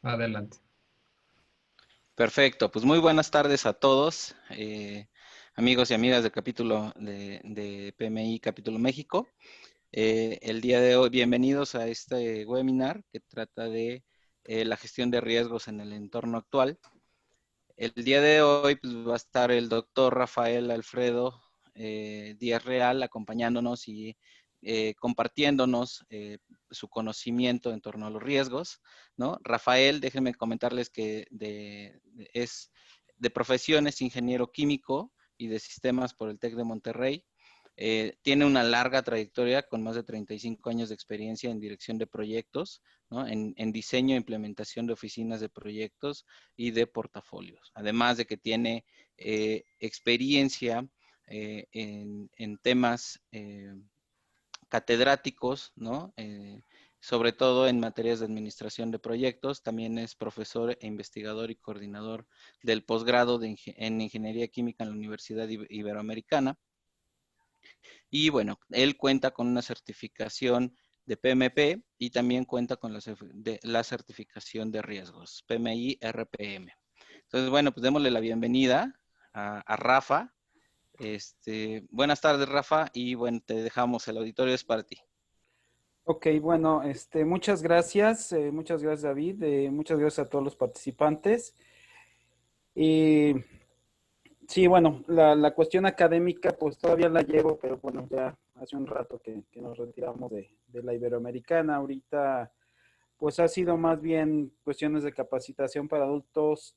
Adelante. Perfecto, pues muy buenas tardes a todos, amigos y amigas del capítulo de PMI Capítulo México. El día de hoy, bienvenidos a este webinar que trata de la gestión de riesgos en el entorno actual. El día de hoy pues, va a estar el doctor Rafael Alfredo Díaz Real acompañándonos y compartiéndonos su conocimiento en torno a los riesgos, ¿no? Rafael, déjenme comentarles que es de profesión, es ingeniero químico y de sistemas por el TEC de Monterrey. Tiene una larga trayectoria con más de 35 años de experiencia en dirección de proyectos, ¿no? En diseño e implementación de oficinas de proyectos y de portafolios. Además de que tiene experiencia en temas catedráticos, ¿no? Sobre todo en materias de administración de proyectos. También es profesor e investigador y coordinador del posgrado en Ingeniería Química en la Universidad Iberoamericana. Y bueno, él cuenta con una certificación de PMP y también cuenta con la certificación de riesgos, PMI RPM. Entonces, bueno, pues démosle la bienvenida a Rafa. Buenas tardes, Rafa, y bueno, te dejamos, el auditorio es para ti. Ok, bueno, muchas gracias David, muchas gracias a todos los participantes. Y sí, bueno, la cuestión académica pues todavía la llevo, pero bueno, ya hace un rato que nos retiramos de la Iberoamericana. Ahorita pues ha sido más bien cuestiones de capacitación para adultos,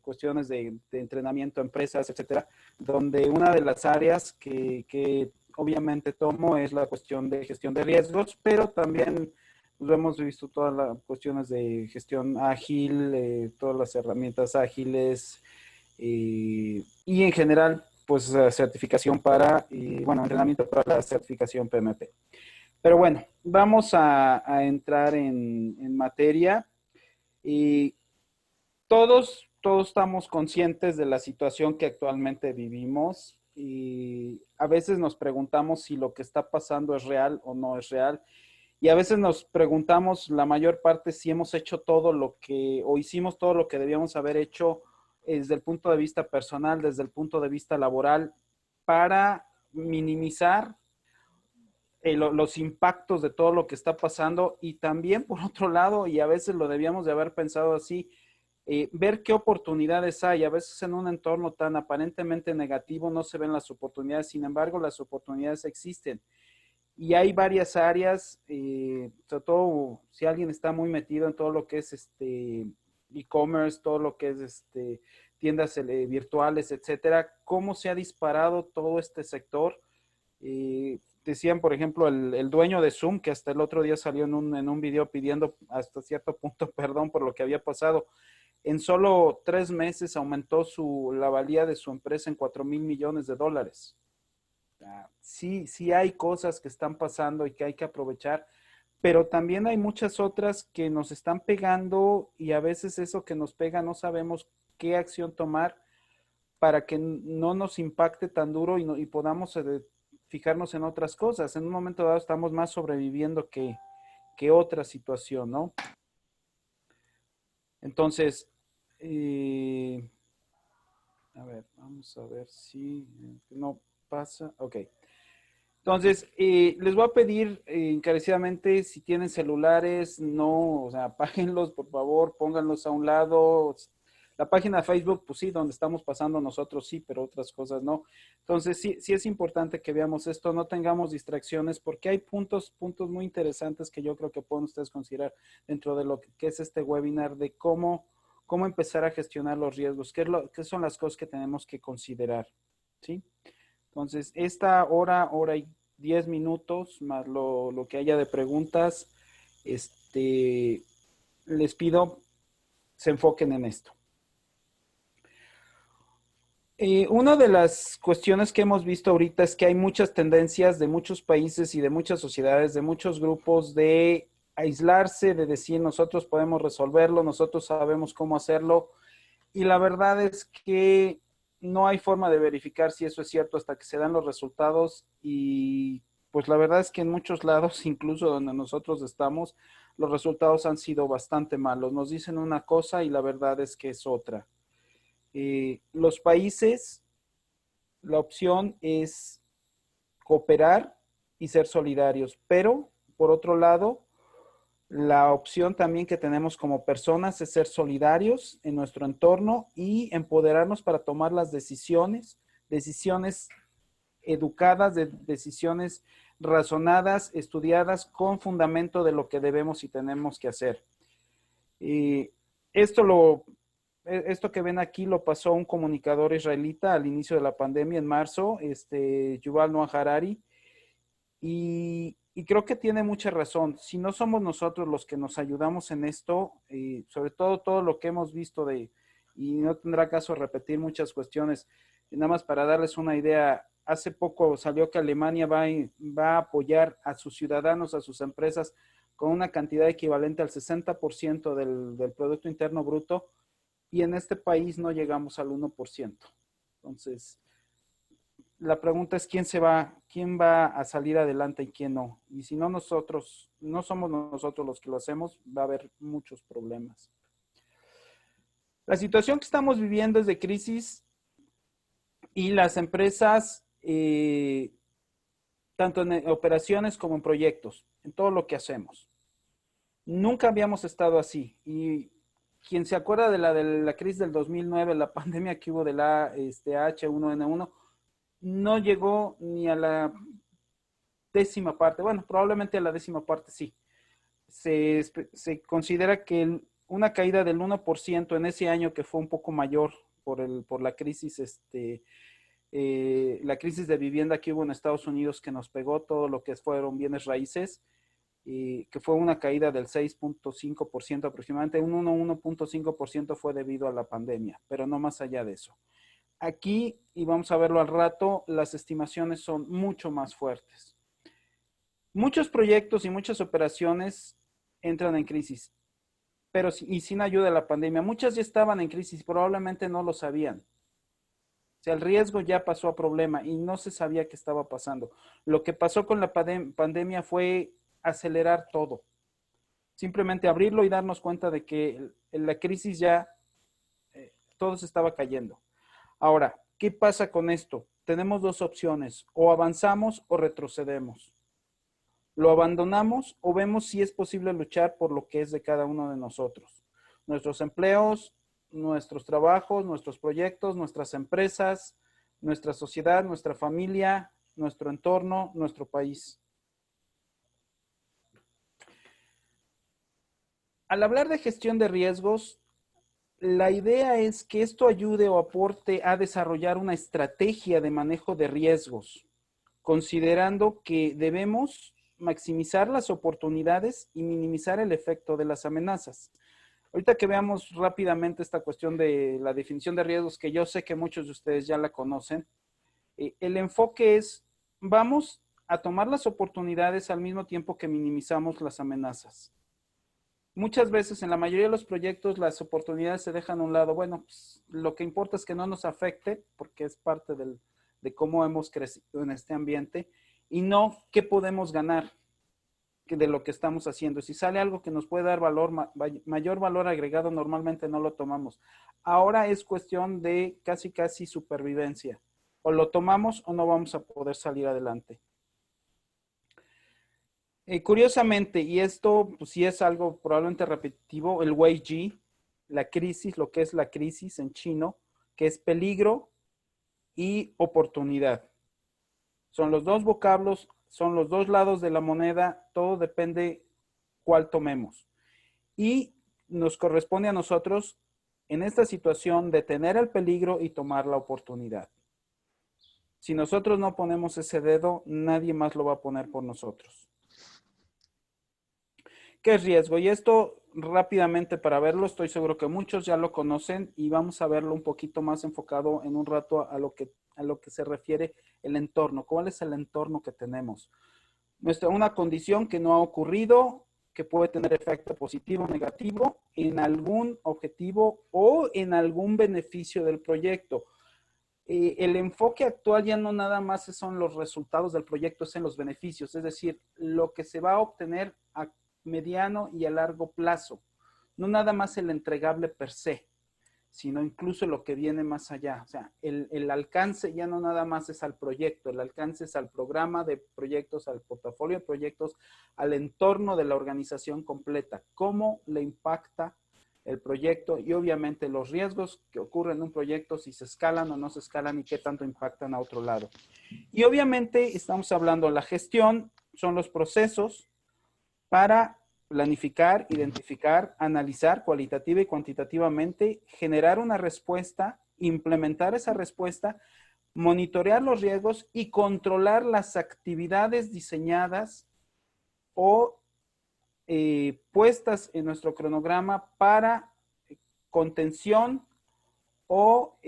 cuestiones de entrenamiento a empresas, etcétera, donde una de las áreas que obviamente tomo es la cuestión de gestión de riesgos, pero también pues, hemos visto todas las cuestiones de gestión ágil, todas las herramientas ágiles y en general, pues certificación bueno, entrenamiento para la certificación PMP. Pero bueno, vamos a entrar en materia y todos estamos conscientes de la situación que actualmente vivimos y a veces nos preguntamos si lo que está pasando es real o no es real. Y a veces nos preguntamos la mayor parte si hemos hecho todo o hicimos todo lo que debíamos haber hecho desde el punto de vista personal, desde el punto de vista laboral, para minimizar los impactos de todo lo que está pasando y también por otro lado, y a veces lo debíamos de haber pensado así, ver qué oportunidades hay. A veces en un entorno tan aparentemente negativo no se ven las oportunidades, sin embargo las oportunidades existen. Y hay varias áreas, sobre todo si alguien está muy metido en todo lo que es e-commerce, todo lo que es tiendas virtuales, etcétera, cómo se ha disparado todo este sector. Decían, por ejemplo, el dueño de Zoom, que hasta el otro día salió en un video pidiendo hasta cierto punto perdón por lo que había pasado. En solo 3 meses aumentó la valía de su empresa en $4,000 millones. Sí, sí hay cosas que están pasando y que hay que aprovechar, pero también hay muchas otras que nos están pegando y a veces eso que nos pega no sabemos qué acción tomar para que no nos impacte tan duro y podamos fijarnos en otras cosas. En un momento dado estamos más sobreviviendo que otra situación, ¿no? Entonces, a ver, vamos a ver si no pasa. Ok. Entonces, les voy a pedir encarecidamente si tienen celulares, no, o sea, apáguenlos, por favor, pónganlos a un lado. La página de Facebook, pues sí, donde estamos pasando nosotros sí, pero otras cosas no. Entonces, sí, sí es importante que veamos esto, no tengamos distracciones, porque hay puntos muy interesantes que yo creo que pueden ustedes considerar dentro de lo que es este webinar de cómo empezar a gestionar los riesgos, qué son las cosas que tenemos que considerar, ¿sí? Entonces, esta hora y 10 minutos, más lo que haya de preguntas, les pido se enfoquen en esto. Una de las cuestiones que hemos visto ahorita es que hay muchas tendencias de muchos países y de muchas sociedades, de muchos grupos, de aislarse, de decir nosotros podemos resolverlo, nosotros sabemos cómo hacerlo. Y la verdad es que no hay forma de verificar si eso es cierto hasta que se dan los resultados y pues la verdad es que en muchos lados, incluso donde nosotros estamos, los resultados han sido bastante malos. Nos dicen una cosa y la verdad es que es otra. Los países, la opción es cooperar y ser solidarios, pero por otro lado, la opción también que tenemos como personas es ser solidarios en nuestro entorno y empoderarnos para tomar las decisiones, decisiones educadas, decisiones razonadas, estudiadas con fundamento de lo que debemos y tenemos que hacer. Y esto que ven aquí lo pasó un comunicador israelita al inicio de la pandemia en marzo, Yuval Noah Harari, y creo que tiene mucha razón. Si no somos nosotros los que nos ayudamos en esto, sobre todo lo que hemos visto y no tendrá caso repetir muchas cuestiones, nada más para darles una idea, hace poco salió que Alemania va a apoyar a sus ciudadanos, a sus empresas, con una cantidad equivalente al 60% del Producto Interno Bruto, y en este país no llegamos al 1%. Entonces, la pregunta es quién va a salir adelante y quién no. Y si no nosotros, no somos nosotros los que lo hacemos, va a haber muchos problemas. La situación que estamos viviendo es de crisis y las empresas, tanto en operaciones como en proyectos, en todo lo que hacemos. Nunca habíamos estado así. Y quien se acuerda de la crisis del 2009, la pandemia que hubo de la H1N1, no llegó ni a la décima parte. Bueno, probablemente a la décima parte sí. Se considera que una caída del 1% en ese año, que fue un poco mayor por la crisis, la crisis de vivienda que hubo en Estados Unidos, que nos pegó todo lo que fueron bienes raíces, que fue una caída del 6.5% aproximadamente. Un 1.5% fue debido a la pandemia, pero no más allá de eso. Aquí, y vamos a verlo al rato, las estimaciones son mucho más fuertes. Muchos proyectos y muchas operaciones entran en crisis, pero y sin ayuda de la pandemia. Muchas ya estaban en crisis, probablemente no lo sabían. O sea, el riesgo ya pasó a problema y no se sabía qué estaba pasando. Lo que pasó con la pandemia fue acelerar todo. Simplemente abrirlo y darnos cuenta de que en la crisis ya todo se estaba cayendo. Ahora, ¿qué pasa con esto? Tenemos dos opciones, o avanzamos o retrocedemos. Lo abandonamos o vemos si es posible luchar por lo que es de cada uno de nosotros. Nuestros empleos, nuestros trabajos, nuestros proyectos, nuestras empresas, nuestra sociedad, nuestra familia, nuestro entorno, nuestro país. Al hablar de gestión de riesgos, la idea es que esto ayude o aporte a desarrollar una estrategia de manejo de riesgos, considerando que debemos maximizar las oportunidades y minimizar el efecto de las amenazas. Ahorita que veamos rápidamente esta cuestión de la definición de riesgos, que yo sé que muchos de ustedes ya la conocen, el enfoque es, vamos a tomar las oportunidades al mismo tiempo que minimizamos las amenazas. Muchas veces en la mayoría de los proyectos las oportunidades se dejan a un lado. Bueno, pues, lo que importa es que no nos afecte, porque es parte de cómo hemos crecido en este ambiente, y no qué podemos ganar de lo que estamos haciendo. Si sale algo que nos puede dar mayor valor agregado, normalmente no lo tomamos. Ahora es cuestión de casi supervivencia. O lo tomamos o no vamos a poder salir adelante. Curiosamente, y esto pues sí es algo probablemente repetitivo, el Wei Ji, la crisis, lo que es la crisis en chino, que es peligro y oportunidad. Son los dos vocablos, son los dos lados de la moneda, todo depende cuál tomemos. Y nos corresponde a nosotros, en esta situación, detener el peligro y tomar la oportunidad. Si nosotros no ponemos ese dedo, nadie más lo va a poner por nosotros. ¿Qué es riesgo? Y esto rápidamente para verlo, estoy seguro que muchos ya lo conocen y vamos a verlo un poquito más enfocado en un rato a lo que se refiere el entorno. ¿Cuál es el entorno que tenemos? Una condición que no ha ocurrido, que puede tener efecto positivo o negativo en algún objetivo o en algún beneficio del proyecto. El enfoque actual ya no nada más son los resultados del proyecto, es en los beneficios, es decir, lo que se va a obtener mediano y a largo plazo. No nada más el entregable per se, sino incluso lo que viene más allá. O sea, el alcance ya no nada más es al proyecto, el alcance es al programa de proyectos, al portafolio de proyectos, al entorno de la organización completa. ¿Cómo le impacta el proyecto? Y obviamente los riesgos que ocurren en un proyecto, si se escalan o no se escalan y qué tanto impactan a otro lado. Y obviamente estamos hablando de la gestión, son los procesos para planificar, identificar, analizar cualitativa y cuantitativamente, generar una respuesta, implementar esa respuesta, monitorear los riesgos y controlar las actividades diseñadas o puestas en nuestro cronograma para contención o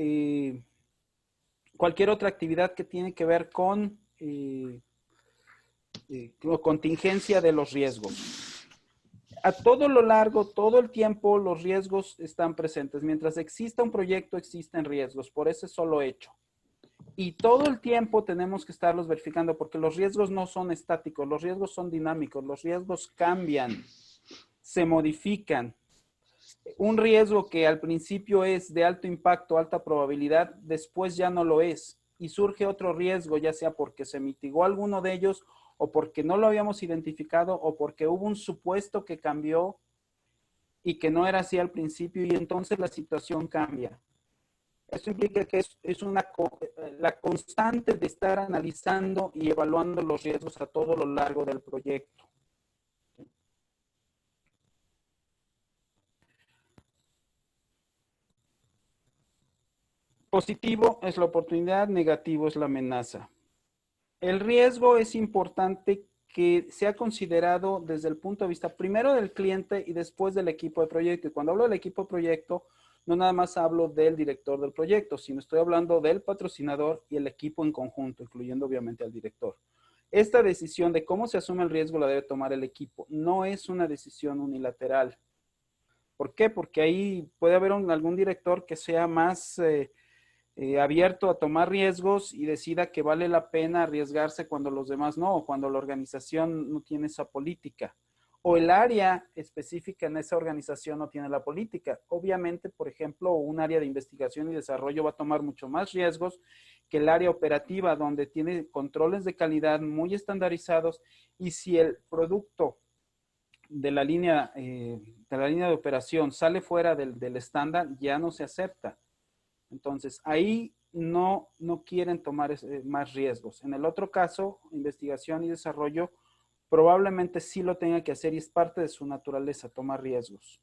cualquier otra actividad que tiene que ver con contingencia de los riesgos. A todo lo largo, todo el tiempo, los riesgos están presentes. Mientras exista un proyecto, existen riesgos, por ese solo hecho. Y todo el tiempo tenemos que estarlos verificando porque los riesgos no son estáticos, los riesgos son dinámicos, los riesgos cambian, se modifican. Un riesgo que al principio es de alto impacto, alta probabilidad, después ya no lo es. Y surge otro riesgo, ya sea porque se mitigó alguno de ellos o porque no lo habíamos identificado o porque hubo un supuesto que cambió y que no era así al principio y entonces la situación cambia. Esto implica que es la constante de estar analizando y evaluando los riesgos a todo lo largo del proyecto. Positivo es la oportunidad, negativo es la amenaza. El riesgo es importante que sea considerado desde el punto de vista primero del cliente y después del equipo de proyecto. Y cuando hablo del equipo de proyecto, no nada más hablo del director del proyecto, sino estoy hablando del patrocinador y el equipo en conjunto, incluyendo obviamente al director. Esta decisión de cómo se asume el riesgo la debe tomar el equipo. No es una decisión unilateral. ¿Por qué? Porque ahí puede haber algún director que sea más abierto a tomar riesgos y decida que vale la pena arriesgarse cuando los demás no, o cuando la organización no tiene esa política. O el área específica en esa organización no tiene la política. Obviamente, por ejemplo, un área de investigación y desarrollo va a tomar mucho más riesgos que el área operativa, donde tiene controles de calidad muy estandarizados y si el producto de la línea de operación sale fuera del estándar, ya no se acepta. Entonces, ahí no quieren tomar más riesgos. En el otro caso, investigación y desarrollo, probablemente sí lo tenga que hacer y es parte de su naturaleza, tomar riesgos.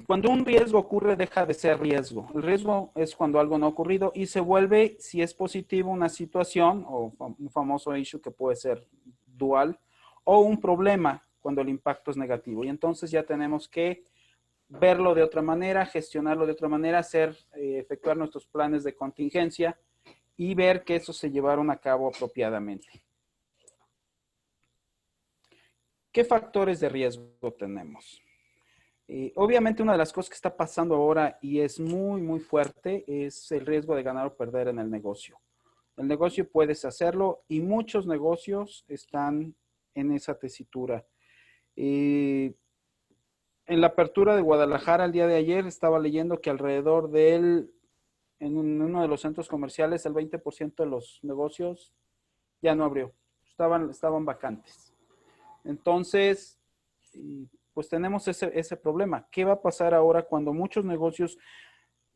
Cuando un riesgo ocurre, deja de ser riesgo. El riesgo es cuando algo no ha ocurrido y se vuelve, si es positivo, una situación o un famoso issue que puede ser dual o un problema cuando el impacto es negativo. Y entonces ya tenemos que verlo de otra manera, gestionarlo de otra manera, efectuar nuestros planes de contingencia y ver que eso se llevaron a cabo apropiadamente. ¿Qué factores de riesgo tenemos? Obviamente una de las cosas que está pasando ahora y es muy, muy fuerte es el riesgo de ganar o perder en el negocio. El negocio puedes hacerlo y muchos negocios están en esa tesitura. En la apertura de Guadalajara el día de ayer estaba leyendo que alrededor en uno de los centros comerciales, el 20% de los negocios ya no abrió. Estaban vacantes. Entonces, pues tenemos ese problema. ¿Qué va a pasar ahora cuando muchos negocios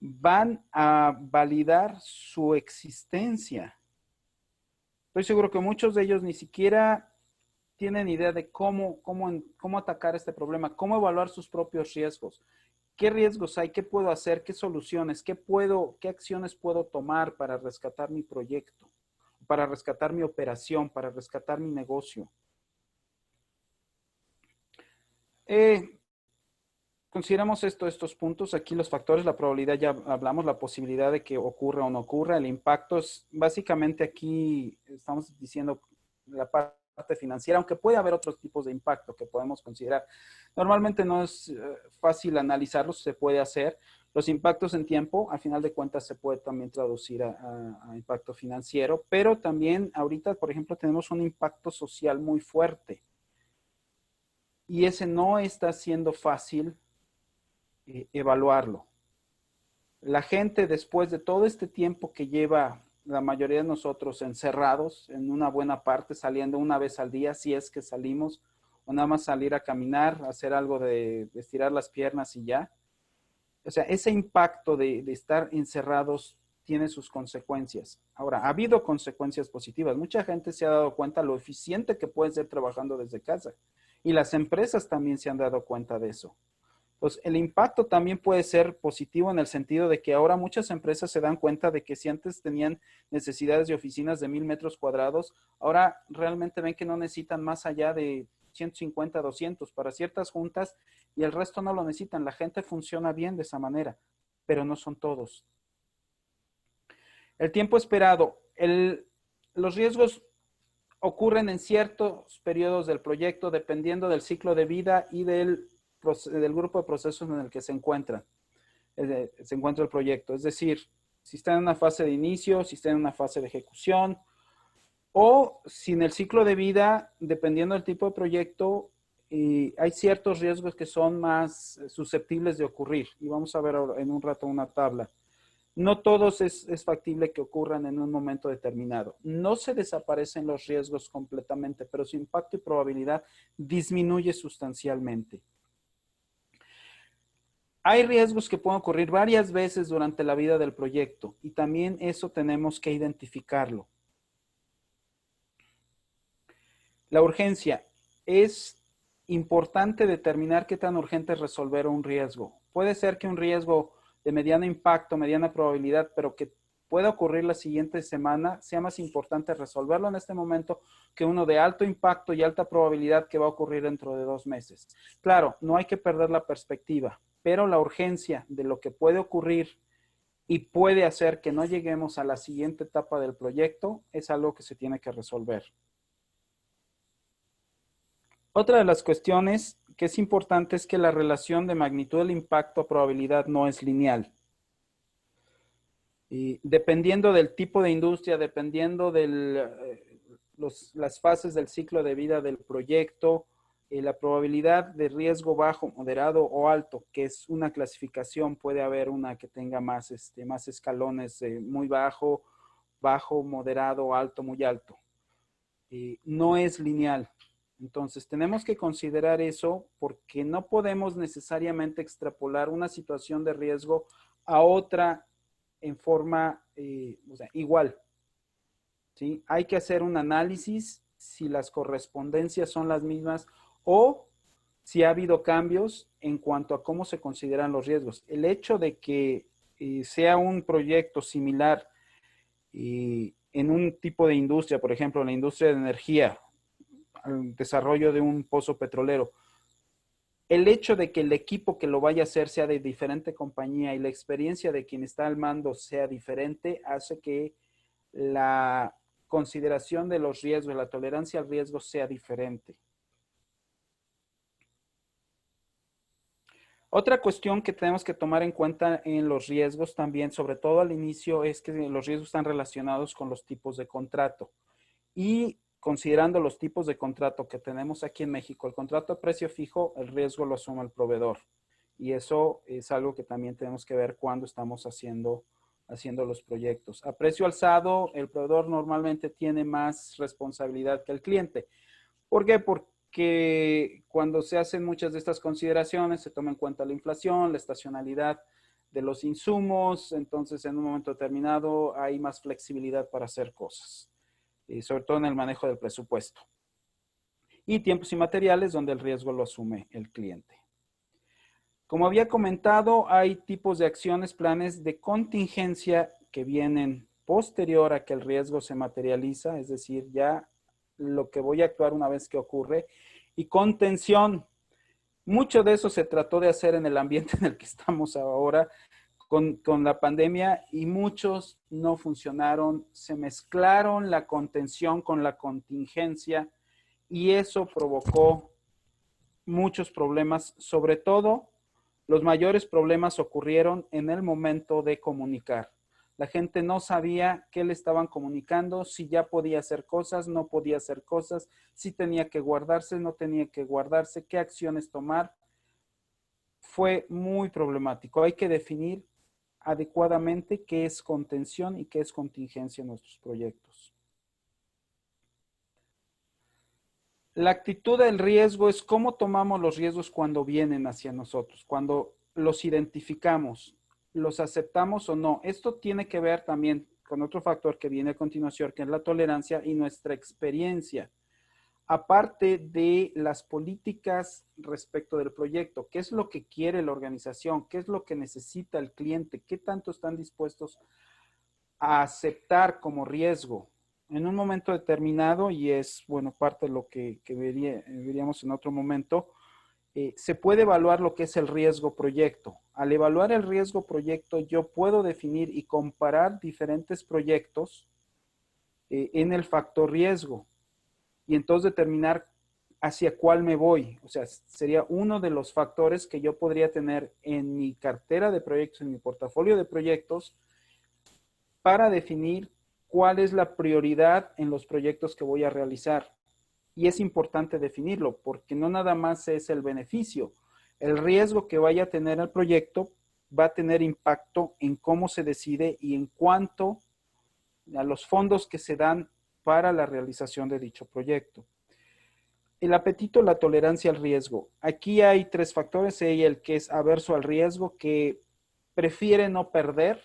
van a validar su existencia? Estoy seguro que muchos de ellos ni siquiera tienen idea de cómo atacar este problema, cómo evaluar sus propios riesgos. ¿Qué riesgos hay? ¿Qué puedo hacer? ¿Qué soluciones? ¿Qué acciones puedo tomar para rescatar mi proyecto? Para rescatar mi operación, para rescatar mi negocio. Consideramos estos puntos. Aquí los factores, la probabilidad, ya hablamos, la posibilidad de que ocurra o no ocurra. El impacto es, básicamente aquí estamos diciendo la parte parte financiera, aunque puede haber otros tipos de impacto que podemos considerar. Normalmente no es fácil analizarlos, se puede hacer. Los impactos en tiempo, al final de cuentas, se puede también traducir a impacto financiero, pero también ahorita, por ejemplo, tenemos un impacto social muy fuerte. Y ese no está siendo fácil evaluarlo. La gente, después de todo este tiempo que lleva la mayoría de nosotros encerrados, en una buena parte, saliendo una vez al día, si es que salimos, o nada más salir a caminar, hacer algo de estirar las piernas y ya. O sea, ese impacto de estar encerrados tiene sus consecuencias. Ahora, ha habido consecuencias positivas. Mucha gente se ha dado cuenta lo eficiente que puede ser trabajando desde casa. Y las empresas también se han dado cuenta de eso. Pues el impacto también puede ser positivo en el sentido de que ahora muchas empresas se dan cuenta de que si antes tenían necesidades de oficinas de 1000 metros cuadrados, ahora realmente ven que no necesitan más allá de 150, 200 para ciertas juntas y el resto no lo necesitan. La gente funciona bien de esa manera, pero no son todos. El tiempo esperado. Los riesgos ocurren en ciertos periodos del proyecto dependiendo del ciclo de vida y del grupo de procesos en el que se encuentra el proyecto. Es decir, si está en una fase de inicio, si está en una fase de ejecución, o si en el ciclo de vida, dependiendo del tipo de proyecto, hay ciertos riesgos que son más susceptibles de ocurrir. Y vamos a ver en un rato una tabla. No todos es factible que ocurran en un momento determinado. No se desaparecen los riesgos completamente, pero su impacto y probabilidad disminuye sustancialmente. Hay riesgos que pueden ocurrir varias veces durante la vida del proyecto y también eso tenemos que identificarlo. La urgencia. Es importante determinar qué tan urgente es resolver un riesgo. Puede ser que un riesgo de mediano impacto, mediana probabilidad, pero que pueda ocurrir la siguiente semana, sea más importante resolverlo en este momento que uno de alto impacto y alta probabilidad que va a ocurrir dentro de 2 meses. Claro, no hay que perder la perspectiva, pero la urgencia de lo que puede ocurrir y puede hacer que no lleguemos a la siguiente etapa del proyecto es algo que se tiene que resolver. Otra de las cuestiones que es importante es que la relación de magnitud del impacto a probabilidad no es lineal. Y dependiendo del tipo de industria, dependiendo de las fases del ciclo de vida del proyecto, la probabilidad de riesgo bajo, moderado o alto, que es una clasificación, puede haber una que tenga más escalones, muy bajo, bajo, moderado, alto, muy alto. No es lineal. Entonces, tenemos que considerar eso porque no podemos necesariamente extrapolar una situación de riesgo a otra en forma igual. ¿Sí? Hay que hacer un análisis si las correspondencias son las mismas o si ha habido cambios en cuanto a cómo se consideran los riesgos. El hecho de que sea un proyecto similar en un tipo de industria, por ejemplo, en la industria de energía, al desarrollo de un pozo petrolero, el hecho de que el equipo que lo vaya a hacer sea de diferente compañía y la experiencia de quien está al mando sea diferente, hace que la consideración de los riesgos, la tolerancia al riesgo sea diferente. Otra cuestión que tenemos que tomar en cuenta en los riesgos también, sobre todo al inicio, es que los riesgos están relacionados con los tipos de contrato. Y considerando los tipos de contrato que tenemos aquí en México, el contrato a precio fijo, el riesgo lo asume el proveedor. Y eso es algo que también tenemos que ver cuando estamos haciendo los proyectos. A precio alzado, el proveedor normalmente tiene más responsabilidad que el cliente. ¿Por qué? Porque cuando se hacen muchas de estas consideraciones, se toma en cuenta la inflación, la estacionalidad de los insumos, entonces en un momento determinado hay más flexibilidad para hacer cosas, y sobre todo en el manejo del presupuesto. Y tiempos y materiales donde el riesgo lo asume el cliente. Como había comentado, hay tipos de acciones, planes de contingencia que vienen posterior a que el riesgo se materializa, es decir, ya lo que voy a actuar una vez que ocurre, y contención. Mucho de eso se trató de hacer en el ambiente en el que estamos ahora con la pandemia y muchos no funcionaron, se mezclaron la contención con la contingencia y eso provocó muchos problemas, sobre todo los mayores problemas ocurrieron en el momento de comunicar. La gente no sabía qué le estaban comunicando, si ya podía hacer cosas, no podía hacer cosas, si tenía que guardarse, no tenía que guardarse, qué acciones tomar. Fue muy problemático. Hay que definir adecuadamente qué es contención y qué es contingencia en nuestros proyectos. La actitud del riesgo es cómo tomamos los riesgos cuando vienen hacia nosotros, cuando los identificamos, los aceptamos o no. Esto tiene que ver también con otro factor que viene a continuación, que es la tolerancia y nuestra experiencia. Aparte de las políticas respecto del proyecto, qué es lo que quiere la organización, qué es lo que necesita el cliente, qué tanto están dispuestos a aceptar como riesgo en un momento determinado, y es, bueno, parte de lo que veríamos en otro momento, se puede evaluar lo que es el riesgo proyecto. Al evaluar el riesgo proyecto, yo puedo definir y comparar diferentes proyectos en el factor riesgo y entonces determinar hacia cuál me voy. O sea, sería uno de los factores que yo podría tener en mi cartera de proyectos, en mi portafolio de proyectos, para definir cuál es la prioridad en los proyectos que voy a realizar. Y es importante definirlo porque no nada más es el beneficio. El riesgo que vaya a tener el proyecto va a tener impacto en cómo se decide y en cuanto a los fondos que se dan para la realización de dicho proyecto. El apetito, la tolerancia al riesgo. Aquí hay tres factores. Hay el que es averso al riesgo, que prefiere no perder,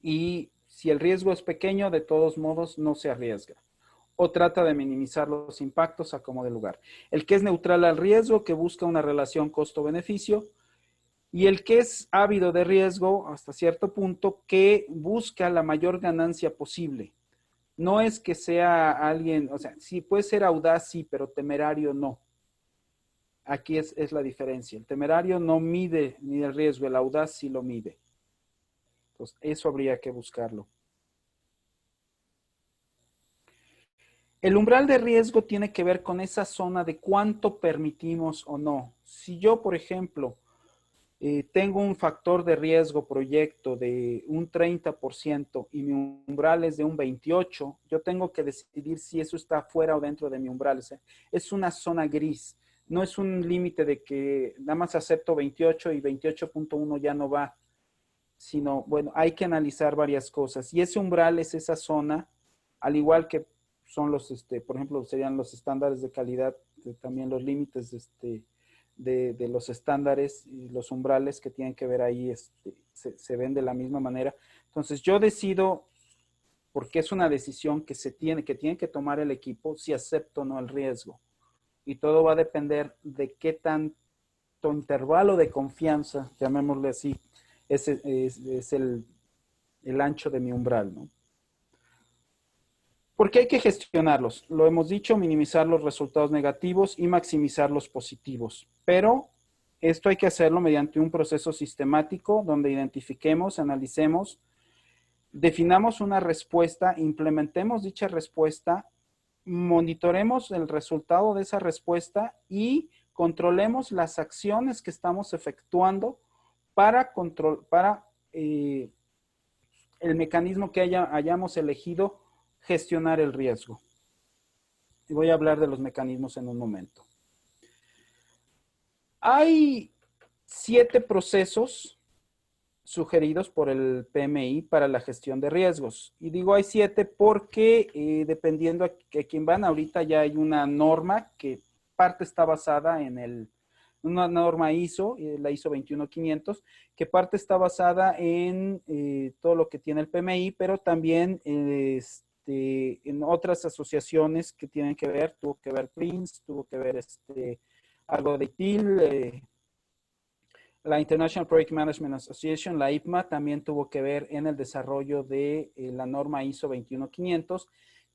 y si el riesgo es pequeño, de todos modos no se arriesga o trata de minimizar los impactos a como de lugar. El que es neutral al riesgo, que busca una relación costo-beneficio, y el que es ávido de riesgo hasta cierto punto, que busca la mayor ganancia posible. No es que sea alguien, o sea, sí puede ser audaz, sí, pero temerario no. Aquí es la diferencia. El temerario no mide ni el riesgo, el audaz sí lo mide. Entonces, eso habría que buscarlo. El umbral de riesgo tiene que ver con esa zona de cuánto permitimos o no. Si yo, por ejemplo, tengo un factor de riesgo proyecto de un 30% y mi umbral es de un 28%, yo tengo que decidir si eso está fuera o dentro de mi umbral. O sea, es una zona gris. No es un límite de que nada más acepto 28 y 28.1 ya no va, sino, bueno, hay que analizar varias cosas. Y ese umbral es esa zona, al igual que son los, por ejemplo, serían los estándares de calidad, también los límites de los estándares y los umbrales que tienen que ver ahí, se ven de la misma manera. Entonces, yo decido, porque es una decisión que tiene que tomar el equipo, si acepto o no el riesgo. Y todo va a depender de qué tanto intervalo de confianza, llamémosle así, es el ancho de mi umbral, ¿no? Porque hay que gestionarlos. Lo hemos dicho, minimizar los resultados negativos y maximizar los positivos. Pero esto hay que hacerlo mediante un proceso sistemático donde identifiquemos, analicemos, definamos una respuesta, implementemos dicha respuesta, monitoremos el resultado de esa respuesta y controlemos las acciones que estamos efectuando para el mecanismo que hayamos elegido gestionar el riesgo. Y voy a hablar de los mecanismos en un momento. Hay 7 procesos sugeridos por el PMI para la gestión de riesgos. Y digo hay 7 porque dependiendo a quién van, ahorita ya hay una norma que parte está basada en una norma ISO, la ISO 21500, que parte está basada en todo lo que tiene el PMI, pero también en otras asociaciones que tienen que ver, tuvo que ver PRINCE, tuvo que ver algo de ITIL, la International Project Management Association, la IPMA, también tuvo que ver en el desarrollo de la norma ISO 21500,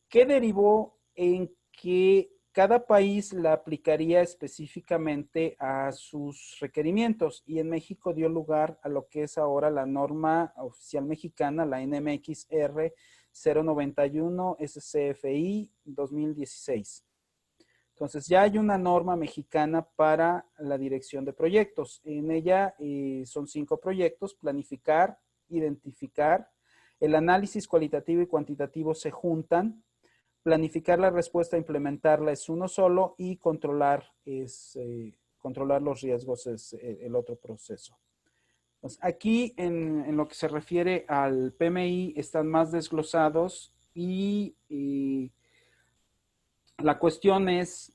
que derivó en que cada país la aplicaría específicamente a sus requerimientos, y en México dio lugar a lo que es ahora la norma oficial mexicana, la NMXR 091 SCFI 2016. Entonces, ya hay una norma mexicana para la dirección de proyectos. En ella son 5 proyectos: planificar, identificar, el análisis cualitativo y cuantitativo se juntan, planificar la respuesta, implementarla es uno solo, y controlar los riesgos es el otro proceso. Pues aquí en lo que se refiere al PMI están más desglosados y la cuestión es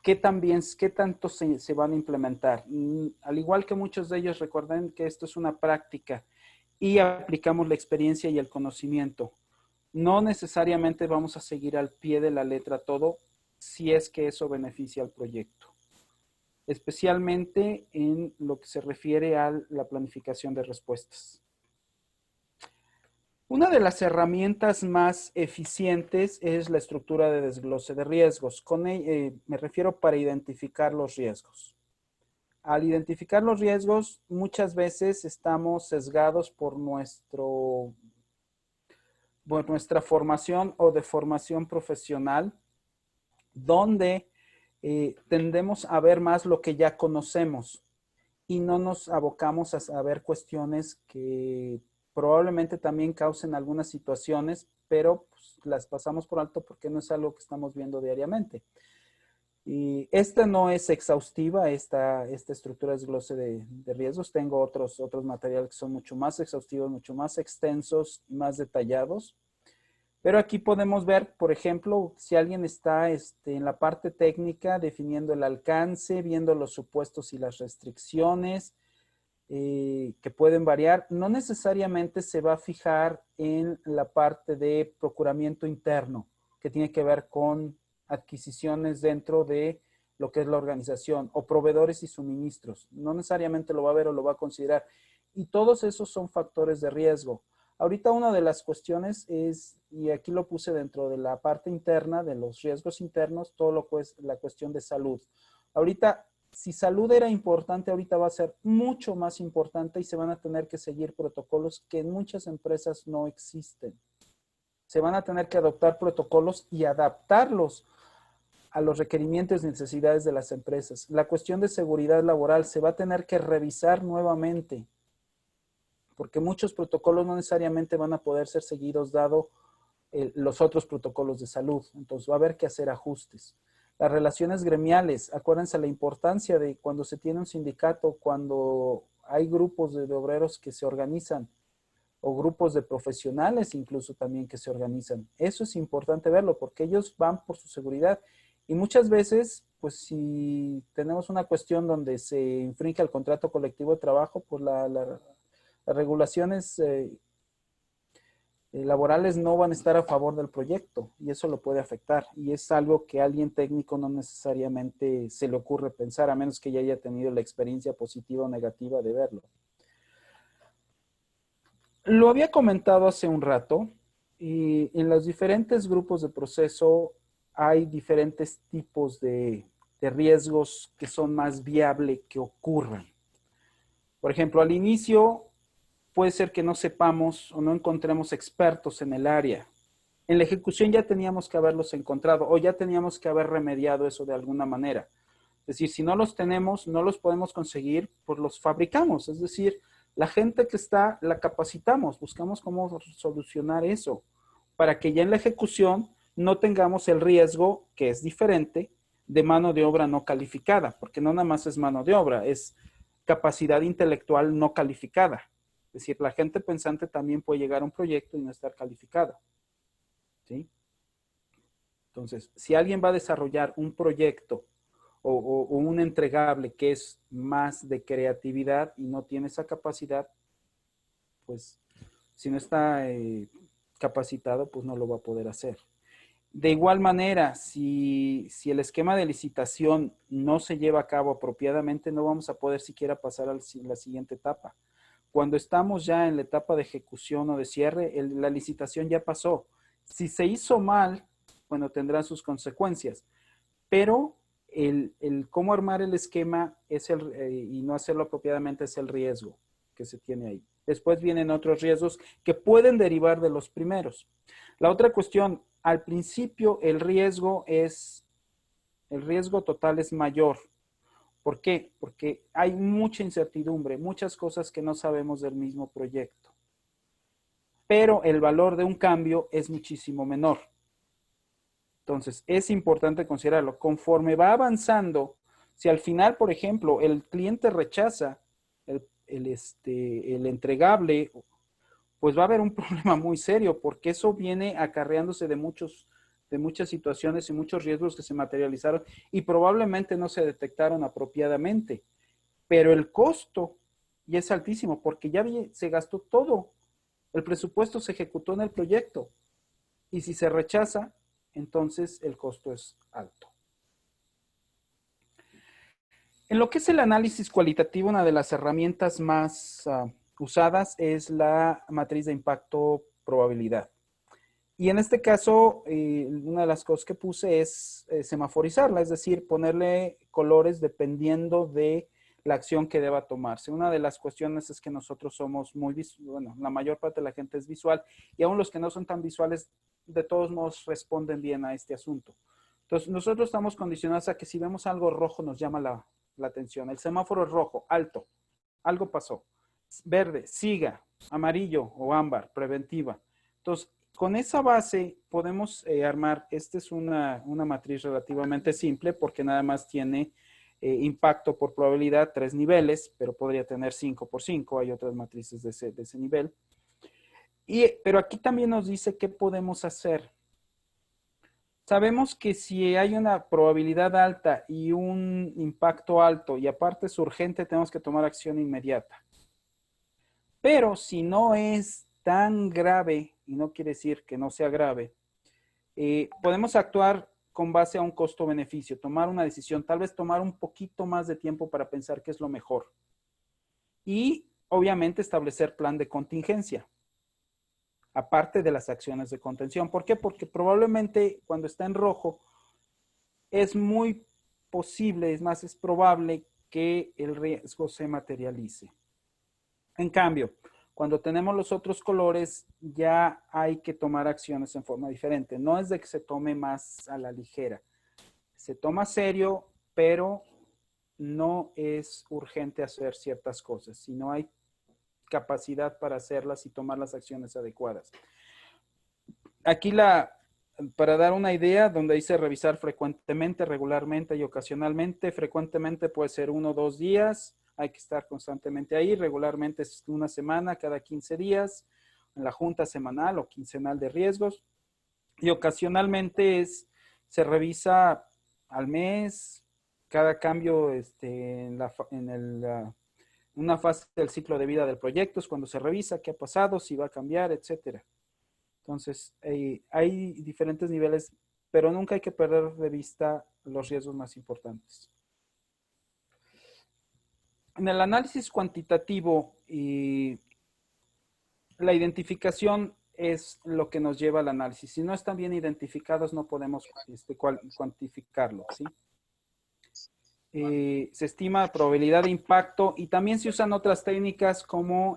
qué tanto se van a implementar. Al igual que muchos de ellos, recuerden que esto es una práctica y aplicamos la experiencia y el conocimiento. No necesariamente vamos a seguir al pie de la letra todo si es que eso beneficia al proyecto, especialmente en lo que se refiere a la planificación de respuestas. Una de las herramientas más eficientes es la estructura de desglose de riesgos. Me refiero para identificar los riesgos. Al identificar los riesgos, muchas veces estamos sesgados por nuestra formación o de formación profesional, donde tendemos a ver más lo que ya conocemos y no nos abocamos a saber cuestiones que probablemente también causen algunas situaciones, pero pues, las pasamos por alto porque no es algo que estamos viendo diariamente. Y esta no es exhaustiva, esta estructura de desglose de riesgos. Tengo otros materiales que son mucho más exhaustivos, mucho más extensos y más detallados. Pero aquí podemos ver, por ejemplo, si alguien está en la parte técnica definiendo el alcance, viendo los supuestos y las restricciones que pueden variar, no necesariamente se va a fijar en la parte de procuramiento interno, que tiene que ver con adquisiciones dentro de lo que es la organización, o proveedores y suministros. No necesariamente lo va a ver o lo va a considerar. Y todos esos son factores de riesgo. Ahorita una de las cuestiones es, y aquí lo puse dentro de la parte interna, de los riesgos internos, todo lo que es la cuestión de salud. Ahorita, si salud era importante, ahorita va a ser mucho más importante y se van a tener que seguir protocolos que en muchas empresas no existen. Se van a tener que adoptar protocolos y adaptarlos a los requerimientos y necesidades de las empresas. La cuestión de seguridad laboral se va a tener que revisar nuevamente, porque muchos protocolos no necesariamente van a poder ser seguidos dado los otros protocolos de salud. Entonces va a haber que hacer ajustes. Las relaciones gremiales, acuérdense la importancia de cuando se tiene un sindicato, cuando hay grupos de obreros que se organizan, o grupos de profesionales incluso también que se organizan. Eso es importante verlo porque ellos van por su seguridad. Y muchas veces, pues si tenemos una cuestión donde se infringe el contrato colectivo de trabajo, pues las regulaciones laborales no van a estar a favor del proyecto y eso lo puede afectar. Y es algo que a alguien técnico no necesariamente se le ocurre pensar, a menos que ya haya tenido la experiencia positiva o negativa de verlo. Lo había comentado hace un rato, y en los diferentes grupos de proceso hay diferentes tipos de riesgos que son más viables que ocurran. Por ejemplo, al inicio puede ser que no sepamos o no encontremos expertos en el área. En la ejecución ya teníamos que haberlos encontrado o ya teníamos que haber remediado eso de alguna manera. Es decir, si no los tenemos, no los podemos conseguir, pues los fabricamos. Es decir, la gente que está, la capacitamos, buscamos cómo solucionar eso, para que ya en la ejecución no tengamos el riesgo, que es diferente, de mano de obra no calificada, porque no nada más es mano de obra, es capacidad intelectual no calificada. Es decir, la gente pensante también puede llegar a un proyecto y no estar calificada. ¿Sí? Entonces, si alguien va a desarrollar un proyecto o un entregable que es más de creatividad y no tiene esa capacidad, pues si no está capacitado, pues no lo va a poder hacer. De igual manera, si el esquema de licitación no se lleva a cabo apropiadamente, no vamos a poder siquiera pasar a la siguiente etapa. Cuando estamos ya en la etapa de ejecución o de cierre, la licitación ya pasó. Si se hizo mal, bueno, tendrá sus consecuencias, pero el cómo armar el esquema es y no hacerlo apropiadamente es el riesgo que se tiene ahí. Después vienen otros riesgos que pueden derivar de los primeros. La otra cuestión, al principio el riesgo total es mayor. ¿Por qué? Porque hay mucha incertidumbre, muchas cosas que no sabemos del mismo proyecto. Pero el valor de un cambio es muchísimo menor. Entonces, es importante considerarlo. Conforme va avanzando, si al final, por ejemplo, el cliente rechaza el entregable, pues va a haber un problema muy serio, porque eso viene acarreándose de muchas situaciones y muchos riesgos que se materializaron y probablemente no se detectaron apropiadamente. Pero el costo ya es altísimo, porque ya se gastó todo. El presupuesto se ejecutó en el proyecto. Y si se rechaza, entonces el costo es alto. En lo que es el análisis cualitativo, una de las herramientas más usadas es la matriz de impacto probabilidad. Y en este caso, una de las cosas que puse es semaforizarla, es decir, ponerle colores dependiendo de la acción que deba tomarse. Una de las cuestiones es que nosotros somos muy visuales, bueno, la mayor parte de la gente es visual, y aún los que no son tan visuales, de todos modos responden bien a este asunto. Entonces, nosotros estamos condicionados a que si vemos algo rojo nos llama la atención. El semáforo es rojo, alto, algo pasó. Verde, siga, amarillo o ámbar, preventiva. Entonces, con esa base podemos armar, esta es una matriz relativamente simple porque nada más tiene impacto por probabilidad 3 niveles, pero podría tener 5 por 5, hay otras matrices de ese nivel. Pero aquí también nos dice qué podemos hacer. Sabemos que si hay una probabilidad alta y un impacto alto y aparte es urgente, tenemos que tomar acción inmediata. Pero si no es tan grave, y no quiere decir que no sea grave, podemos actuar con base a un costo-beneficio, tomar una decisión, tal vez tomar un poquito más de tiempo para pensar qué es lo mejor. Y obviamente establecer plan de contingencia, aparte de las acciones de contención. ¿Por qué? Porque probablemente cuando está en rojo es muy posible, es más, es probable que el riesgo se materialice. En cambio, cuando tenemos los otros colores, ya hay que tomar acciones en forma diferente. No es de que se tome más a la ligera. Se toma serio, pero no es urgente hacer ciertas cosas, si no hay capacidad para hacerlas y tomar las acciones adecuadas. Aquí para dar una idea, donde dice revisar frecuentemente, regularmente y ocasionalmente. Frecuentemente puede ser 1 o 2 días, hay que estar constantemente ahí. Regularmente es una semana, cada 15 días, en la junta semanal o quincenal de riesgos. Y ocasionalmente se revisa al mes, cada cambio en una fase del ciclo de vida del proyecto, es cuando se revisa qué ha pasado, si va a cambiar, etcétera. Entonces, hay diferentes niveles, pero nunca hay que perder de vista los riesgos más importantes. En el análisis cuantitativo, la identificación es lo que nos lleva al análisis. Si no están bien identificados, no podemos cuantificarlo, ¿sí? Se estima probabilidad de impacto y también se usan otras técnicas como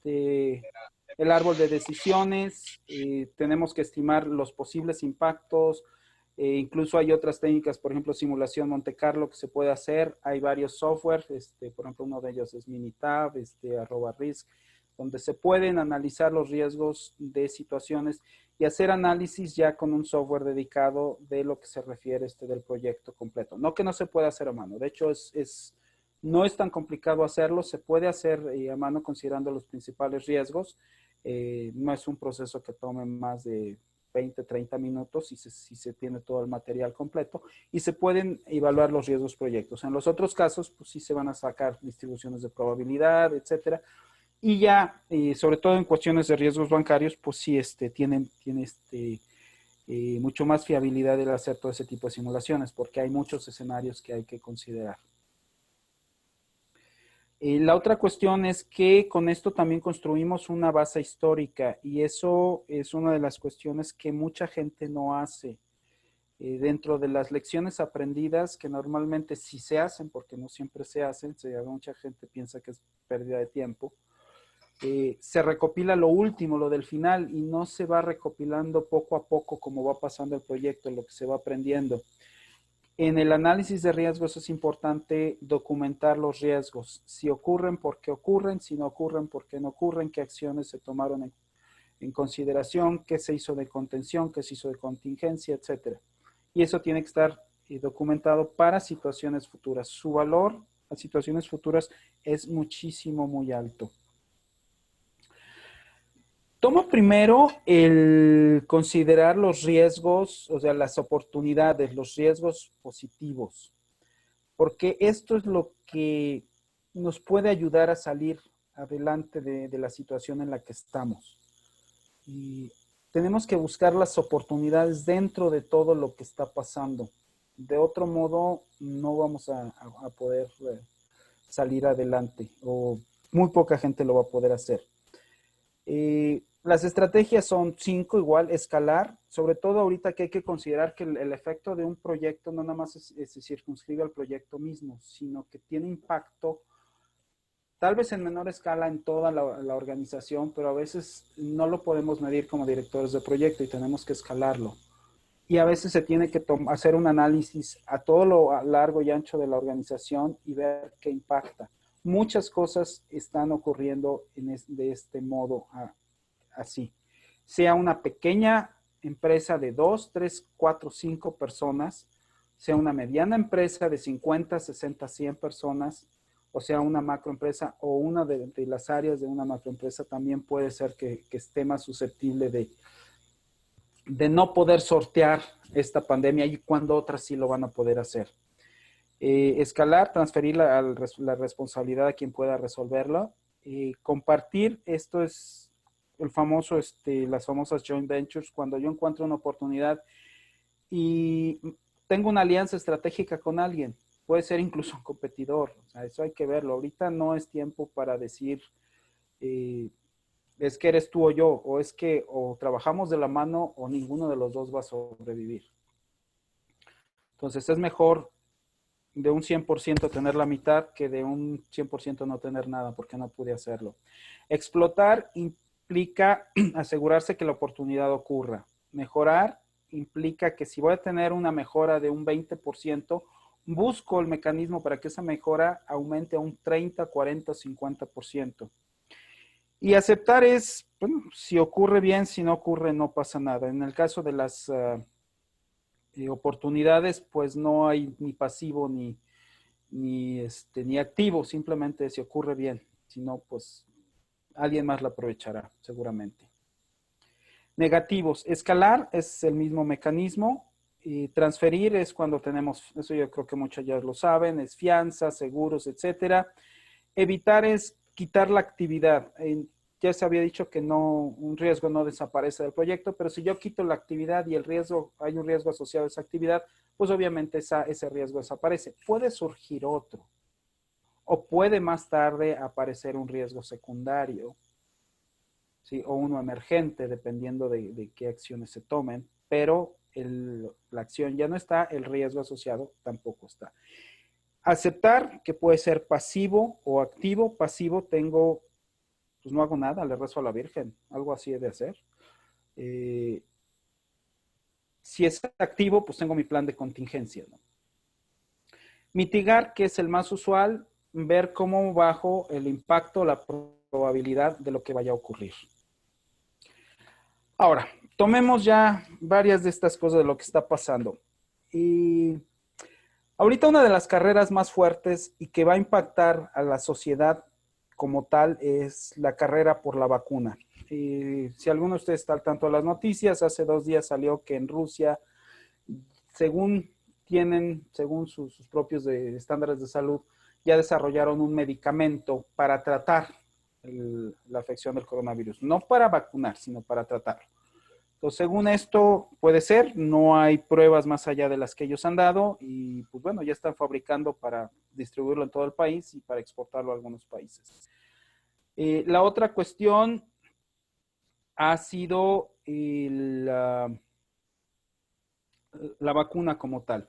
el árbol de decisiones. Tenemos que estimar los posibles impactos. Incluso hay otras técnicas, por ejemplo, simulación Monte Carlo que se puede hacer. Hay varios software, por ejemplo, uno de ellos es Minitab, @risk, donde se pueden analizar los riesgos de situaciones y hacer análisis ya con un software dedicado de lo que se refiere del proyecto completo. No que no se pueda hacer a mano, de hecho no es tan complicado hacerlo, se puede hacer a mano considerando los principales riesgos. No es un proceso que tome más de 20, 30 minutos si se tiene todo el material completo y se pueden evaluar los riesgos proyectos. En los otros casos, pues sí se van a sacar distribuciones de probabilidad, etcétera. Y ya, sobre todo en cuestiones de riesgos bancarios, pues sí tiene mucho más fiabilidad el hacer todo ese tipo de simulaciones, porque hay muchos escenarios que hay que considerar. La otra cuestión es que con esto también construimos una base histórica y eso es una de las cuestiones que mucha gente no hace. Dentro de las lecciones aprendidas, que normalmente sí se hacen, porque no siempre se hacen, mucha gente piensa que es pérdida de tiempo. se recopila lo último, lo del final, y no se va recopilando poco a poco como va pasando el proyecto, lo que se va aprendiendo. En el análisis de riesgos es importante documentar los riesgos. Si ocurren, por qué ocurren, si no ocurren, por qué no ocurren, qué acciones se tomaron en consideración, qué se hizo de contención, qué se hizo de contingencia, etcétera. Y eso tiene que estar documentado para situaciones futuras. Su valor a situaciones futuras es muchísimo, muy alto. Toma primero el considerar los riesgos, o sea, las oportunidades, los riesgos positivos, porque esto es lo que nos puede ayudar a salir adelante de la situación en la que estamos. Y tenemos que buscar las oportunidades dentro de todo lo que está pasando. De otro modo, no vamos a poder salir adelante, o muy poca gente lo va a poder hacer. Las estrategias son 5, igual, escalar, sobre todo ahorita que hay que considerar que el efecto de un proyecto no nada más se circunscribe al proyecto mismo, sino que tiene impacto, tal vez en menor escala en toda la organización, pero a veces no lo podemos medir como directores de proyecto y tenemos que escalarlo. Y a veces se tiene que hacer un análisis a todo lo largo y ancho de la organización y ver qué impacta. Muchas cosas están ocurriendo de este modo así. Sea una pequeña empresa de 2, 3, 4, 5 personas, sea una mediana empresa de 50, 60, 100 personas, o sea una macroempresa, o una de las áreas de una macroempresa también puede ser que esté más susceptible de no poder sortear esta pandemia, y cuando otras sí lo van a poder hacer. Escalar, transferir la responsabilidad a quien pueda resolverlo. Compartir, esto es el famoso, las famosas joint ventures, cuando yo encuentro una oportunidad y tengo una alianza estratégica con alguien, puede ser incluso un competidor, o sea, eso hay que verlo. Ahorita no es tiempo para decir, es que eres tú o yo, o es que o trabajamos de la mano o ninguno de los dos va a sobrevivir. Entonces es mejor de un 100% tener la mitad que de un 100% no tener nada porque no pude hacerlo. Explotar implica asegurarse que la oportunidad ocurra. Mejorar implica que si voy a tener una mejora de un 20%, busco el mecanismo para que esa mejora aumente a un 30, 40, 50%. Y aceptar es, bueno, si ocurre bien, si no ocurre, no pasa nada. En el caso de las oportunidades, pues no hay ni pasivo ni activo, simplemente si ocurre bien. Si no, pues alguien más la aprovechará, seguramente. Negativos. Escalar es el mismo mecanismo. Y transferir es cuando tenemos, eso yo creo que muchos ya lo saben, es fianza, seguros, etcétera. Evitar es quitar la actividad. Ya se había dicho que no, un riesgo no desaparece del proyecto, pero si yo quito la actividad y el riesgo, hay un riesgo asociado a esa actividad, pues obviamente ese riesgo desaparece. Puede surgir otro, o puede más tarde aparecer un riesgo secundario, ¿sí? O uno emergente, dependiendo de qué acciones se tomen, pero la acción ya no está, el riesgo asociado tampoco está. Aceptar que puede ser pasivo o activo. Pasivo tengo, pues no hago nada, le rezo a la Virgen, algo así he de hacer. Si es activo, pues tengo mi plan de contingencia, ¿no? Mitigar, que es el más usual, ver cómo bajo el impacto, la probabilidad de lo que vaya a ocurrir. Ahora, tomemos ya varias de estas cosas de lo que está pasando. Y ahorita una de las carreras más fuertes y que va a impactar a la sociedad como tal es la carrera por la vacuna. Si alguno de ustedes está al tanto de las noticias, hace 2 días salió que en Rusia, según sus propios estándares de salud, ya desarrollaron un medicamento para tratar la afección del coronavirus. No para vacunar, sino para tratarlo. Entonces, según esto, puede ser, no hay pruebas más allá de las que ellos han dado y pues bueno, ya están fabricando para distribuirlo en todo el país y para exportarlo a algunos países. La otra cuestión ha sido la vacuna como tal.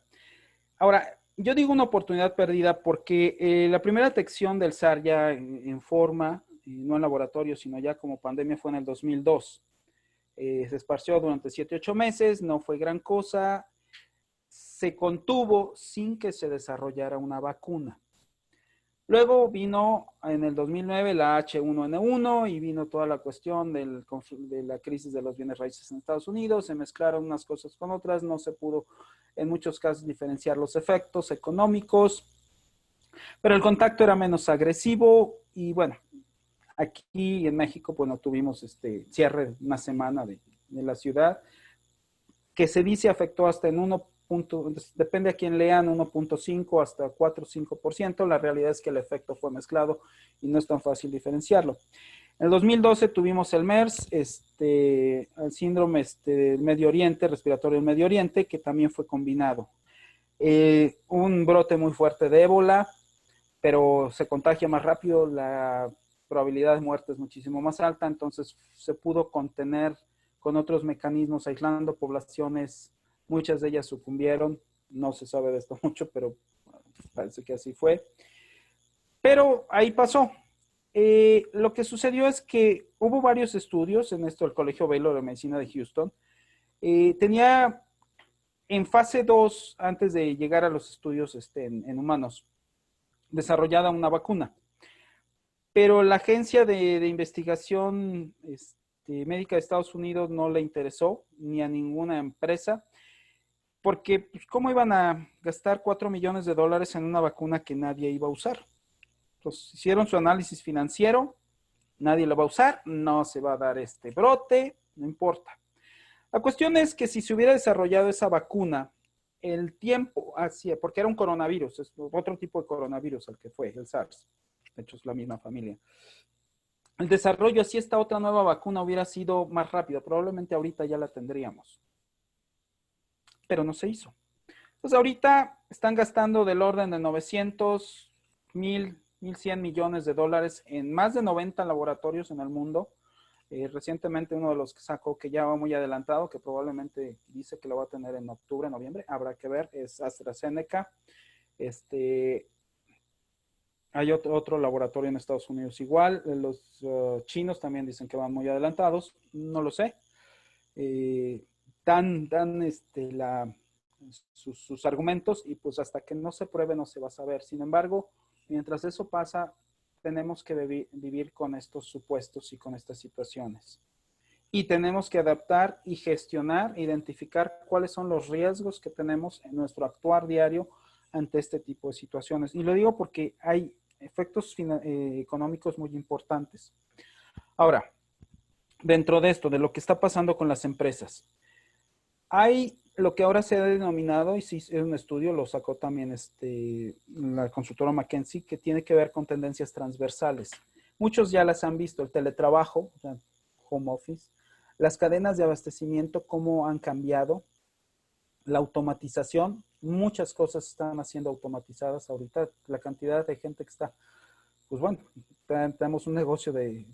Ahora, yo digo una oportunidad perdida porque la primera detección del SARS ya en forma no en laboratorio, sino ya como pandemia, fue en el 2002. Se esparció durante 7, 8 meses, no fue gran cosa, se contuvo sin que se desarrollara una vacuna. Luego vino en el 2009 la H1N1 y vino toda la cuestión de la crisis de los bienes raíces en Estados Unidos. Se mezclaron unas cosas con otras, no se pudo en muchos casos diferenciar los efectos económicos, pero el contacto era menos agresivo y bueno, aquí en México, bueno, tuvimos cierre una semana de la ciudad que se dice afectó hasta en 1. Depende a quién lean, 1.5 hasta 4 o 5%. La realidad es que el efecto fue mezclado y no es tan fácil diferenciarlo. En el 2012 tuvimos el MERS, el síndrome del Medio Oriente, respiratorio del Medio Oriente, que también fue combinado. Un brote muy fuerte de ébola, pero se contagia más rápido, la probabilidad de muerte es muchísimo más alta, entonces se pudo contener con otros mecanismos, aislando poblaciones. Muchas de ellas sucumbieron, no se sabe de esto mucho, pero parece que así fue. Pero ahí pasó. Lo que sucedió es que hubo varios estudios, en esto el Colegio Baylor de Medicina de Houston, tenía en fase 2, antes de llegar a los estudios en humanos, desarrollada una vacuna. Pero la agencia de investigación médica de Estados Unidos no le interesó, ni a ninguna empresa, porque pues, ¿cómo iban a gastar $4 millones en una vacuna que nadie iba a usar? Entonces hicieron su análisis financiero, nadie lo va a usar, no se va a dar este brote, no importa. La cuestión es que si se hubiera desarrollado esa vacuna, el tiempo hacía, porque era un coronavirus, es otro tipo de coronavirus al que fue, el SARS, de hecho es la misma familia. El desarrollo, si esta otra nueva vacuna hubiera sido más rápido, probablemente ahorita ya la tendríamos. Pero no se hizo. Entonces ahorita están gastando del orden de 900, 1,100 millones de dólares en más de 90 laboratorios en el mundo. Recientemente uno de los que sacó, que ya va muy adelantado, que probablemente dice que lo va a tener en octubre, noviembre, habrá que ver, es AstraZeneca. Hay otro laboratorio en Estados Unidos igual. Los chinos también dicen que van muy adelantados. No lo sé. Dan sus argumentos y pues hasta que no se pruebe no se va a saber. Sin embargo, mientras eso pasa, tenemos que vivir con estos supuestos y con estas situaciones. Y tenemos que adaptar y gestionar, identificar cuáles son los riesgos que tenemos en nuestro actuar diario ante este tipo de situaciones. Y lo digo porque hay efectos económicos muy importantes. Ahora, dentro de esto, de lo que está pasando con las empresas, hay lo que ahora se ha denominado, y sí es un estudio, lo sacó también la consultora McKinsey, que tiene que ver con tendencias transversales. Muchos ya las han visto, el teletrabajo, o sea, home office, las cadenas de abastecimiento, cómo han cambiado, la automatización, muchas cosas están siendo automatizadas ahorita, la cantidad de gente que está, pues bueno, tenemos un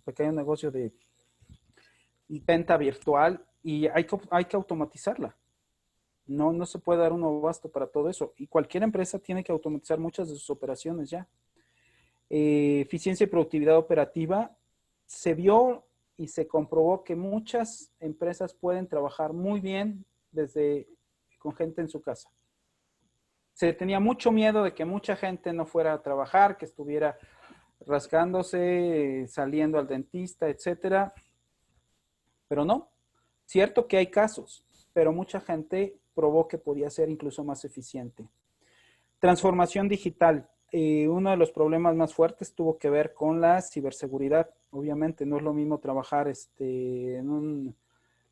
pequeño negocio de venta virtual y hay que automatizarla. No se puede dar un abasto para todo eso. Y cualquier empresa tiene que automatizar muchas de sus operaciones ya. Eficiencia y productividad operativa. Se vio y se comprobó que muchas empresas pueden trabajar muy bien con gente en su casa. Se tenía mucho miedo de que mucha gente no fuera a trabajar, que estuviera rascándose, saliendo al dentista, etcétera. Pero no. Cierto que hay casos, pero mucha gente probó que podía ser incluso más eficiente. Transformación digital. Uno de los problemas más fuertes tuvo que ver con la ciberseguridad. Obviamente no es lo mismo trabajar en un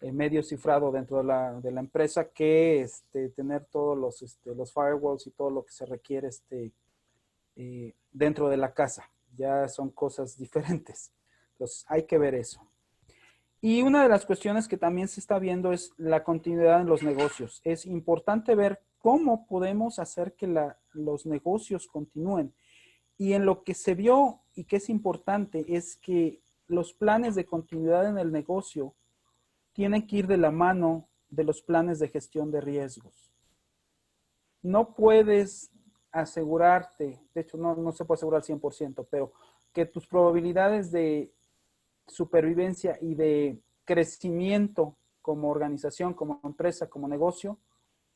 medio cifrado dentro de la empresa que tener todos los firewalls y todo lo que se requiere dentro de la casa. Ya son cosas diferentes. Entonces hay que ver eso. Y una de las cuestiones que también se está viendo es la continuidad en los negocios. Es importante ver cómo podemos hacer que los negocios continúen. Y en lo que se vio y que es importante es que los planes de continuidad en el negocio tienen que ir de la mano de los planes de gestión de riesgos. No puedes asegurarte, de hecho no se puede asegurar al 100%, pero que tus probabilidades de supervivencia y de crecimiento como organización, como empresa, como negocio,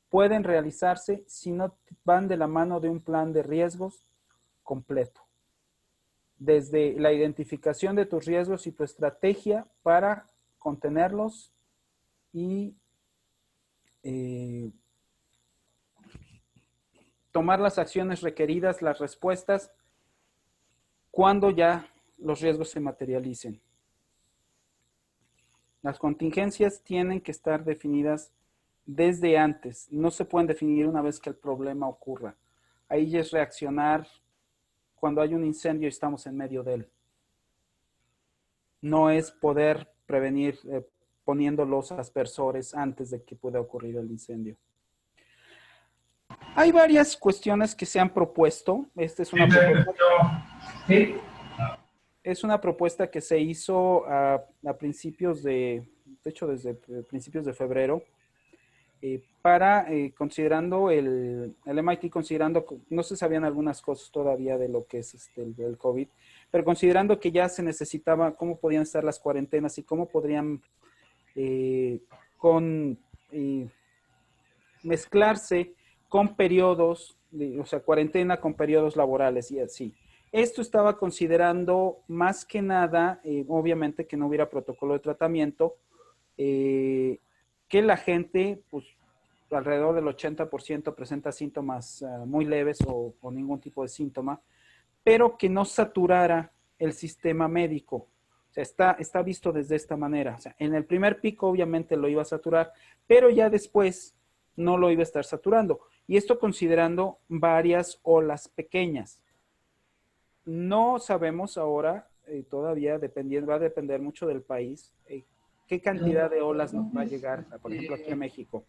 pueden realizarse si no van de la mano de un plan de riesgos completo. Desde la identificación de tus riesgos y tu estrategia para contenerlos y tomar las acciones requeridas, las respuestas, cuando ya los riesgos se materialicen. Las contingencias tienen que estar definidas desde antes. No se pueden definir una vez que el problema ocurra. Ahí es reaccionar cuando hay un incendio y estamos en medio de él. No es poder prevenir poniendo los aspersores antes de que pueda ocurrir el incendio. Hay varias cuestiones que se han propuesto. Esta es una propuesta. ¿Sí? Es una propuesta que se hizo a principios de hecho desde principios de febrero, para considerando el MIT, considerando, no se sabían algunas cosas todavía de lo que es el COVID, pero considerando que ya se necesitaba, cómo podían estar las cuarentenas y cómo podrían mezclarse con periodos, o sea, cuarentena con periodos laborales y así. Esto estaba considerando más que nada, obviamente que no hubiera protocolo de tratamiento, que la gente, pues alrededor del 80% presenta síntomas muy leves o ningún tipo de síntoma, pero que no saturara el sistema médico. O sea, está visto desde esta manera. O sea, en el primer pico obviamente lo iba a saturar, pero ya después no lo iba a estar saturando. Y esto considerando varias olas pequeñas. No sabemos ahora, todavía va a depender mucho del país, qué cantidad de olas nos va a llegar, por ejemplo, aquí a México.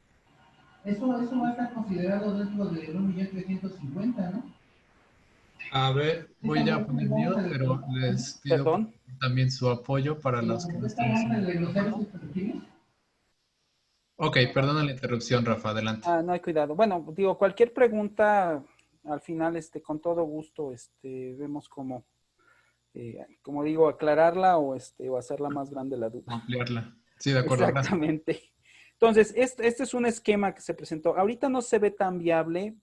Eso va a estar considerado dentro de 1.350.000, ¿no? A ver, voy a poner mute, pero les pido también su apoyo para los que no están haciendo. Ok, perdona la interrupción, Rafa, adelante. No hay cuidado. Bueno, digo, cualquier pregunta, al final, con todo gusto, vemos cómo, como digo, aclararla o hacerla más grande la duda. Ampliarla. Sí, de acuerdo. Exactamente. Gracias. Entonces, este es un esquema que se presentó. Ahorita no se ve tan viable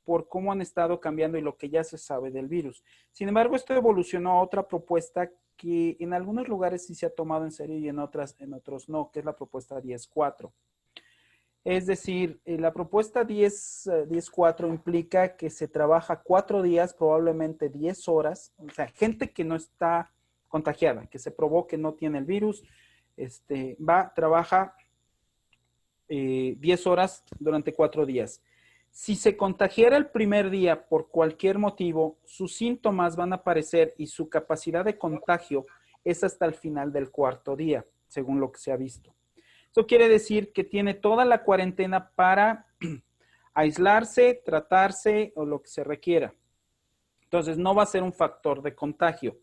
por cómo han estado cambiando y lo que ya se sabe del virus. Sin embargo, esto evolucionó a otra propuesta que en algunos lugares sí se ha tomado en serio y en otros no, que es la propuesta 10.4. Es decir, la propuesta 10.4 implica que se trabaja 4 días, probablemente 10 horas, o sea, gente que no está contagiada, que se probó que no tiene el virus, trabaja 10 horas durante 4 días. Si se contagiara el primer día por cualquier motivo, sus síntomas van a aparecer y su capacidad de contagio es hasta el final del 4.º día, según lo que se ha visto. Eso quiere decir que tiene toda la cuarentena para aislarse, tratarse o lo que se requiera. Entonces, no va a ser un factor de contagio.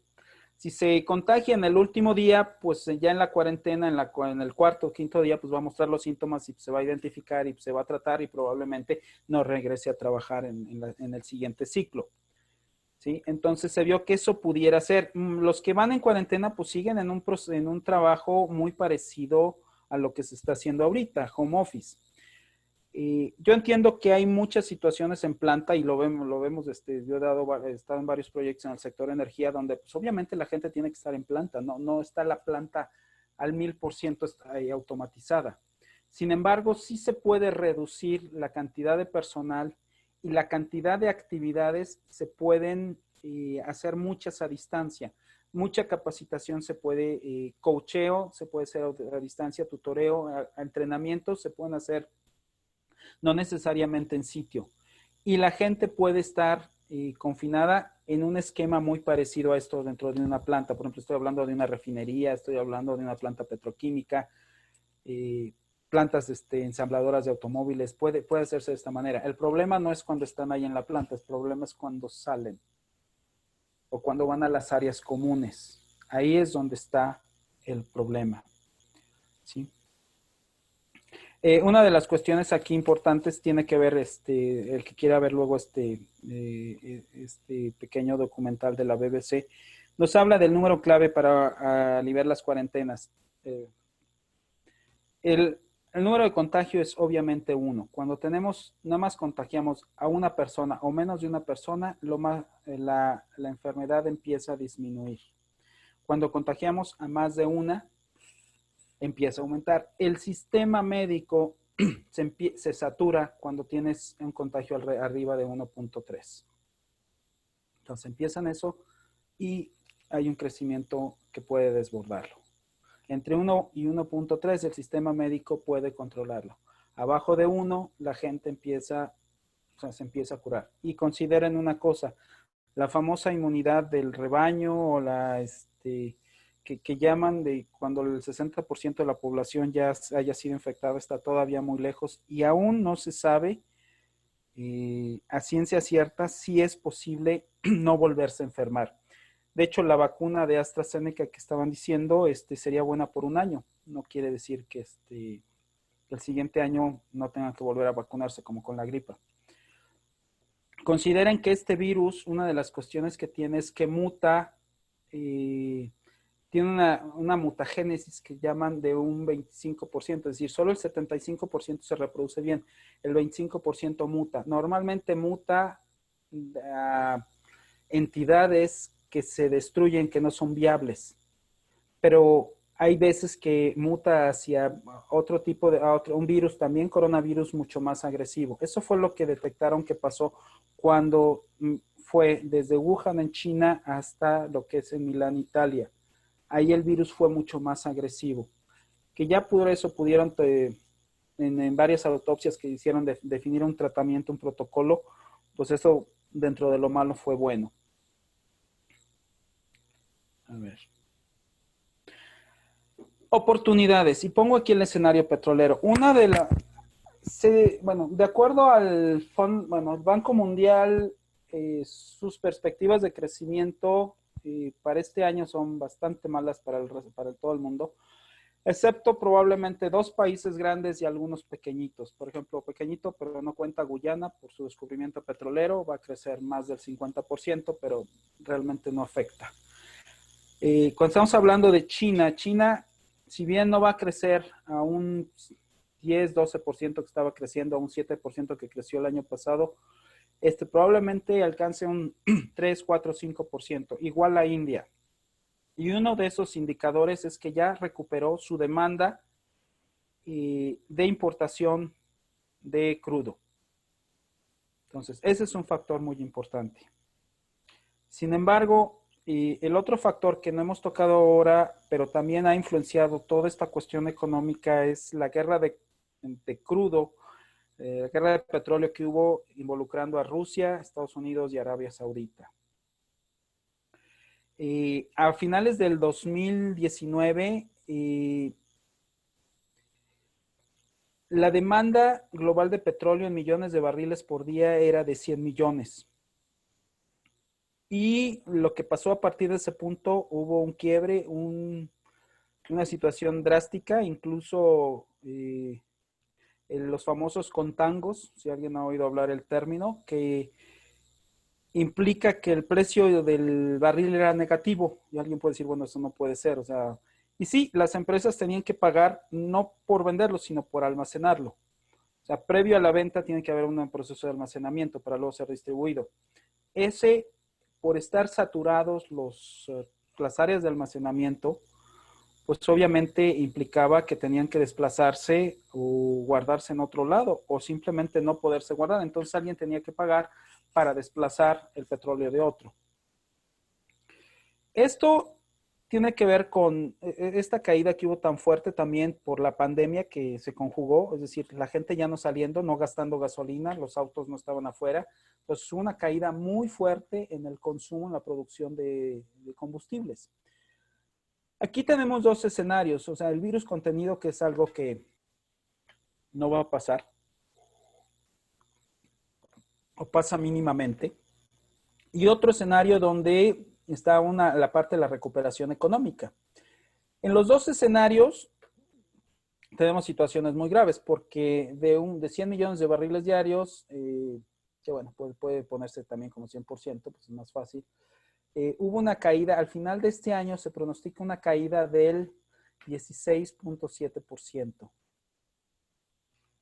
Si se contagia en el último día, pues ya en la cuarentena, en el 4.º o 5.º día, pues va a mostrar los síntomas y se va a identificar y se va a tratar y probablemente no regrese a trabajar en el siguiente ciclo. ¿Sí? Entonces se vio que eso pudiera ser. Los que van en cuarentena, pues siguen en un trabajo muy parecido a lo que se está haciendo ahorita, home office. Yo entiendo que hay muchas situaciones en planta y lo vemos, yo he estado en varios proyectos en el sector energía donde pues obviamente la gente tiene que estar en planta, no está la planta al 1000% automatizada. Sin embargo, sí se puede reducir la cantidad de personal y la cantidad de actividades, se pueden hacer muchas a distancia. Mucha capacitación se puede, coacheo, se puede hacer a distancia, tutoreo, entrenamientos se pueden hacer no necesariamente en sitio. Y la gente puede estar confinada en un esquema muy parecido a esto dentro de una planta. Por ejemplo, estoy hablando de una refinería, estoy hablando de una planta petroquímica, plantas ensambladoras de automóviles, puede hacerse de esta manera. El problema no es cuando están ahí en la planta, el problema es cuando salen o cuando van a las áreas comunes. Ahí es donde está el problema. ¿Sí? Una de las cuestiones aquí importantes tiene que ver, el que quiera ver luego este pequeño documental de la BBC, nos habla del número clave para aliviar las cuarentenas. El número de contagio es obviamente 1. Cuando nada más contagiamos a una persona o menos de una persona, la enfermedad empieza a disminuir. Cuando contagiamos a más de una, empieza a aumentar. El sistema médico se satura cuando tienes un contagio arriba de 1.3. Entonces empiezan eso y hay un crecimiento que puede desbordarlo. Entre 1 y 1.3 el sistema médico puede controlarlo. Abajo de 1 la gente se empieza a curar. Y consideren una cosa, la famosa inmunidad del rebaño o que llaman de cuando el 60% de la población ya haya sido infectada, está todavía muy lejos y aún no se sabe a ciencia cierta si es posible no volverse a enfermar. De hecho, la vacuna de AstraZeneca que estaban diciendo sería buena por 1 año. No quiere decir que el siguiente año no tengan que volver a vacunarse como con la gripa. Consideren que este virus, una de las cuestiones que tiene es que muta, tiene una mutagénesis que llaman de un 25%, es decir, solo el 75% se reproduce bien, el 25% muta. Normalmente muta a entidades que se destruyen, que no son viables, pero hay veces que muta hacia otro tipo un virus, también coronavirus mucho más agresivo. Eso fue lo que detectaron que pasó cuando fue desde Wuhan en China hasta lo que es en Milán, Italia. Ahí el virus fue mucho más agresivo. Que ya por eso pudieron, en varias autopsias que hicieron, definir un tratamiento, un protocolo, pues eso dentro de lo malo fue bueno. A ver. Oportunidades. Y pongo aquí el escenario petrolero. Una de las... de acuerdo al el Banco Mundial, sus perspectivas de crecimiento para este año son bastante malas para todo el mundo, excepto probablemente 2 países grandes y algunos pequeñitos. Por ejemplo, pequeñito, pero no cuenta Guyana por su descubrimiento petrolero, va a crecer más del 50%, pero realmente no afecta. Cuando estamos hablando de China, si bien no va a crecer a un 10, 12% que estaba creciendo, a un 7% que creció el año pasado, probablemente alcance un 3, 4, 5%, igual a India. Y uno de esos indicadores es que ya recuperó su demanda de importación de crudo. Entonces, ese es un factor muy importante. Sin embargo, el otro factor que no hemos tocado ahora, pero también ha influenciado toda esta cuestión económica, es la guerra de crudo, la guerra de petróleo que hubo involucrando a Rusia, Estados Unidos y Arabia Saudita. A finales del 2019, la demanda global de petróleo en millones de barriles por día era de 100 millones. Y lo que pasó a partir de ese punto, hubo un quiebre, una situación drástica, incluso los famosos contangos, si alguien ha oído hablar el término, que implica que el precio del barril era negativo. Y alguien puede decir, bueno, eso no puede ser. O sea, y sí, las empresas tenían que pagar no por venderlo, sino por almacenarlo. O sea, previo a la venta tiene que haber un proceso de almacenamiento para luego ser distribuido. Por estar saturados las áreas de almacenamiento, pues obviamente implicaba que tenían que desplazarse o guardarse en otro lado o simplemente no poderse guardar. Entonces alguien tenía que pagar para desplazar el petróleo de otro. Esto tiene que ver con esta caída que hubo tan fuerte también por la pandemia que se conjugó, es decir, la gente ya no saliendo, no gastando gasolina, los autos no estaban afuera. Entonces, una caída muy fuerte en el consumo, en la producción de combustibles. Aquí tenemos 2 escenarios, o sea, el virus contenido, que es algo que no va a pasar, o pasa mínimamente, y otro escenario donde está la parte de la recuperación económica. En los 2 escenarios, tenemos situaciones muy graves porque de 100 millones de barriles diarios, que bueno, puede ponerse también como 100%, pues es más fácil. Hubo una caída, al final de este año se pronostica una caída del 16.7%,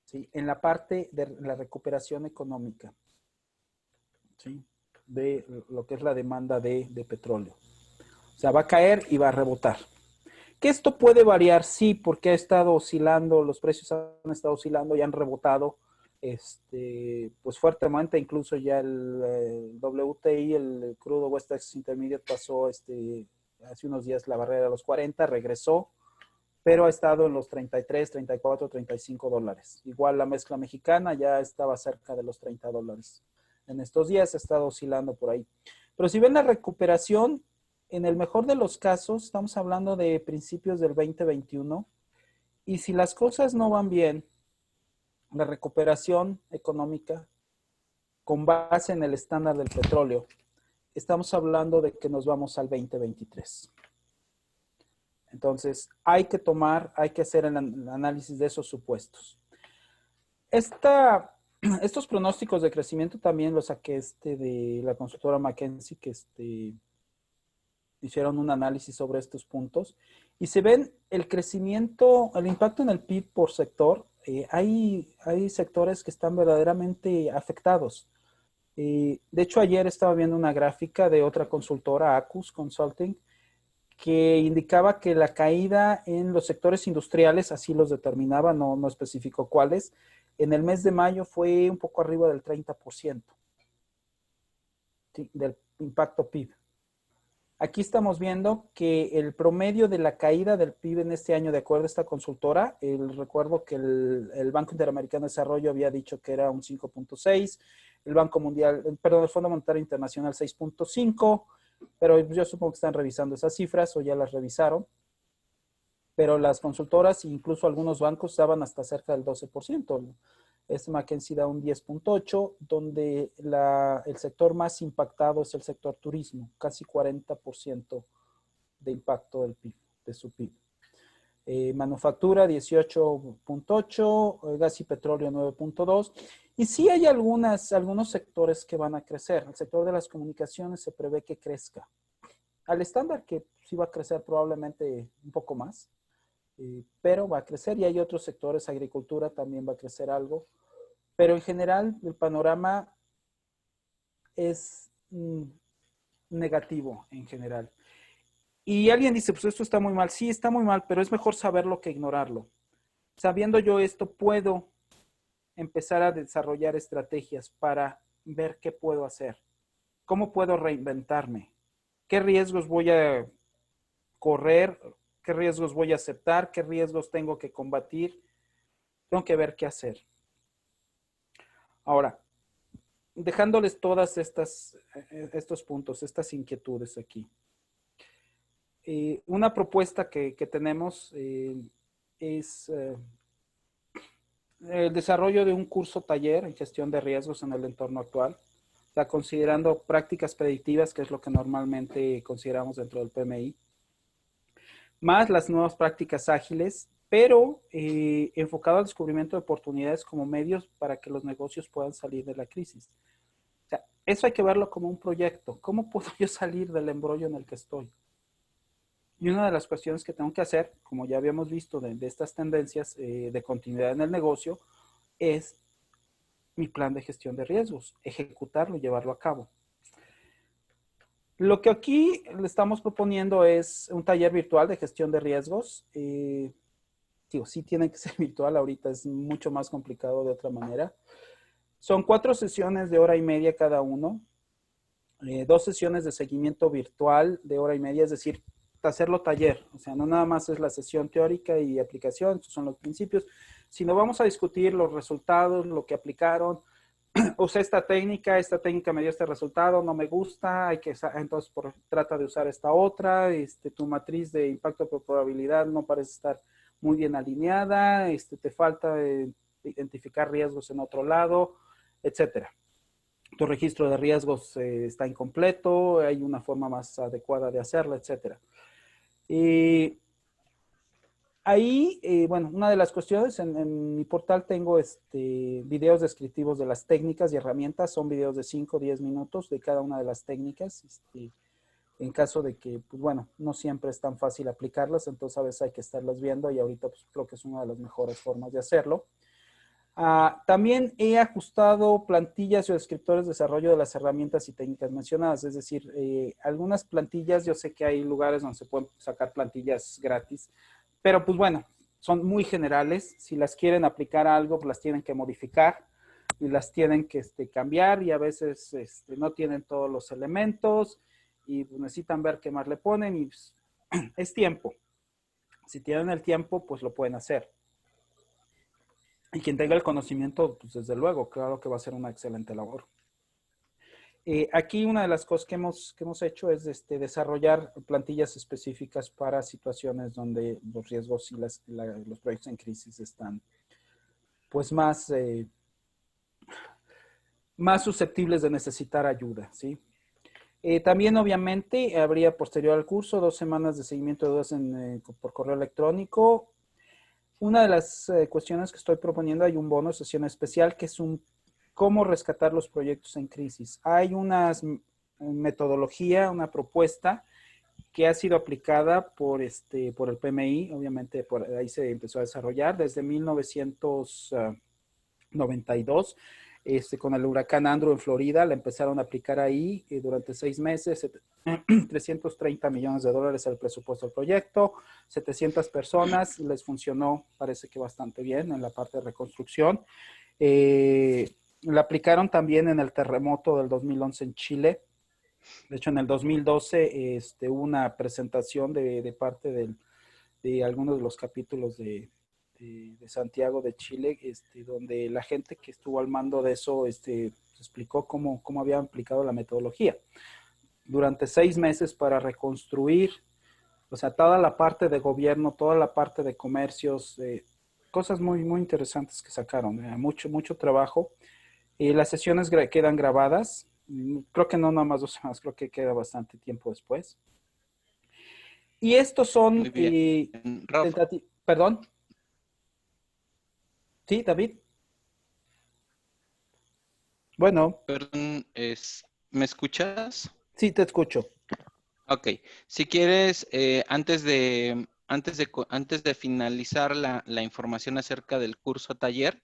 ¿sí? En la parte de la recuperación económica, ¿sí? De lo que es la demanda de petróleo. O sea, va a caer y va a rebotar. Que esto puede variar, sí, porque ha estado oscilando, los precios han estado oscilando y han rebotado pues fuertemente, incluso ya el WTI, el crudo West Texas Intermediate pasó hace unos días la barrera de los 40, regresó, pero ha estado en los 33, 34, 35 dólares. Igual la mezcla mexicana ya estaba cerca de los 30 dólares. En estos días ha estado oscilando por ahí. Pero si ven la recuperación, en el mejor de los casos, estamos hablando de principios del 2021, y si las cosas no van bien, la recuperación económica con base en el estándar del petróleo, estamos hablando de que nos vamos al 2023. Entonces, hay que hacer el análisis de esos supuestos. Estos pronósticos de crecimiento también los saqué de la consultora McKinsey, que hicieron un análisis sobre estos puntos. Y se ven el crecimiento, el impacto en el PIB por sector. Hay sectores que están verdaderamente afectados. De hecho, ayer estaba viendo una gráfica de otra consultora, Acus Consulting, que indicaba que la caída en los sectores industriales, así los determinaba, no especificó cuáles, en el mes de mayo fue un poco arriba del 30%, ¿sí? Del impacto PIB. Aquí estamos viendo que el promedio de la caída del PIB en este año, de acuerdo a esta consultora, recuerdo que el Banco Interamericano de Desarrollo había dicho que era un 5.6, el Fondo Monetario Internacional 6.5, pero yo supongo que están revisando esas cifras o ya las revisaron. Pero las consultoras, incluso algunos bancos, daban hasta cerca del 12%. McKinsey da un 10.8%, donde el sector más impactado es el sector turismo, casi 40% de impacto del PIB, de su PIB. Manufactura 18.8%, gas y petróleo 9.2%. Y sí hay algunos sectores que van a crecer. El sector de las comunicaciones se prevé que crezca. Al estándar que sí va a crecer probablemente un poco más, pero va a crecer. Y hay otros sectores, agricultura también va a crecer algo. Pero en general el panorama es negativo en general. Y alguien dice, pues esto está muy mal. Sí, está muy mal, pero es mejor saberlo que ignorarlo. Sabiendo yo esto, puedo empezar a desarrollar estrategias para ver qué puedo hacer. ¿Cómo puedo reinventarme? ¿Qué riesgos voy a correr? ¿Qué riesgos voy a aceptar? ¿Qué riesgos tengo que combatir? Tengo que ver qué hacer. Ahora, dejándoles todas estos puntos, estas inquietudes aquí. Una propuesta que tenemos es el desarrollo de un curso taller en gestión de riesgos en el entorno actual. O sea, considerando prácticas predictivas, que es lo que normalmente consideramos dentro del PMI, más las nuevas prácticas ágiles, pero enfocado al descubrimiento de oportunidades como medios para que los negocios puedan salir de la crisis. O sea, eso hay que verlo como un proyecto. ¿Cómo puedo yo salir del embrollo en el que estoy? Y una de las cuestiones que tengo que hacer, como ya habíamos visto de estas tendencias de continuidad en el negocio, es mi plan de gestión de riesgos, ejecutarlo y llevarlo a cabo. Lo que aquí le estamos proponiendo es un taller virtual de gestión de riesgos. Sí tiene que ser virtual, ahorita es mucho más complicado de otra manera. Son 4 sesiones de hora y media cada uno, 2 sesiones de seguimiento virtual de hora y media, es decir, hacerlo taller. O sea, no nada más es la sesión teórica y aplicación, estos son los principios, sino vamos a discutir los resultados, lo que aplicaron. Usé esta técnica me dio este resultado, no me gusta, entonces trata de usar esta otra, tu matriz de impacto por probabilidad no parece estar muy bien alineada, te falta identificar riesgos en otro lado, etcétera. Tu registro de riesgos está incompleto, hay una forma más adecuada de hacerlo, etcétera. Y ahí, bueno, una de las cuestiones, en mi portal tengo videos descriptivos de las técnicas y herramientas. Son videos de 5 o 10 minutos de cada una de las técnicas. En caso de que, pues bueno, no siempre es tan fácil aplicarlas, entonces a veces hay que estarlas viendo y ahorita pues, creo que es una de las mejores formas de hacerlo. También he ajustado plantillas o descriptores de desarrollo de las herramientas y técnicas mencionadas. Es decir, algunas plantillas, yo sé que hay lugares donde se pueden sacar plantillas gratis, pero pues bueno, son muy generales. Si las quieren aplicar a algo, pues las tienen que modificar y las tienen que cambiar y a veces no tienen todos los elementos y pues, necesitan ver qué más le ponen y pues, es tiempo. Si tienen el tiempo, pues lo pueden hacer. Y quien tenga el conocimiento, pues desde luego, claro que va a ser una excelente labor. Aquí una de las cosas que hemos hecho es desarrollar plantillas específicas para situaciones donde los riesgos y los proyectos en crisis están pues más susceptibles de necesitar ayuda, ¿sí? También, obviamente, habría posterior al curso 2 semanas de seguimiento de dudas por correo electrónico. Una de las cuestiones que estoy proponiendo, hay un bono sesión especial que es cómo rescatar los proyectos en crisis. Hay una metodología, una propuesta que ha sido aplicada por el PMI, obviamente por ahí se empezó a desarrollar desde 1992. Con el huracán Andrew en Florida, la empezaron a aplicar ahí durante 6 meses, 330 millones de dólares el presupuesto del proyecto, 700 personas, les funcionó, parece que bastante bien en la parte de reconstrucción. La aplicaron también en el terremoto del 2011 en Chile. De hecho, en el 2012 hubo una presentación de parte de algunos de los capítulos de Santiago de Chile, donde la gente que estuvo al mando de eso explicó cómo habían aplicado la metodología. Durante 6 meses para reconstruir, o sea, toda la parte de gobierno, toda la parte de comercios, cosas muy, muy interesantes que sacaron, mucho trabajo. Las sesiones quedan grabadas, creo que no nada más 2 semanas, creo que queda bastante tiempo después. Y estos son Muy bien. Rafa, perdón. Sí, David. Bueno, perdón, ¿me escuchas? sí, te escucho. Ok, si quieres, antes de finalizar la información acerca del curso taller,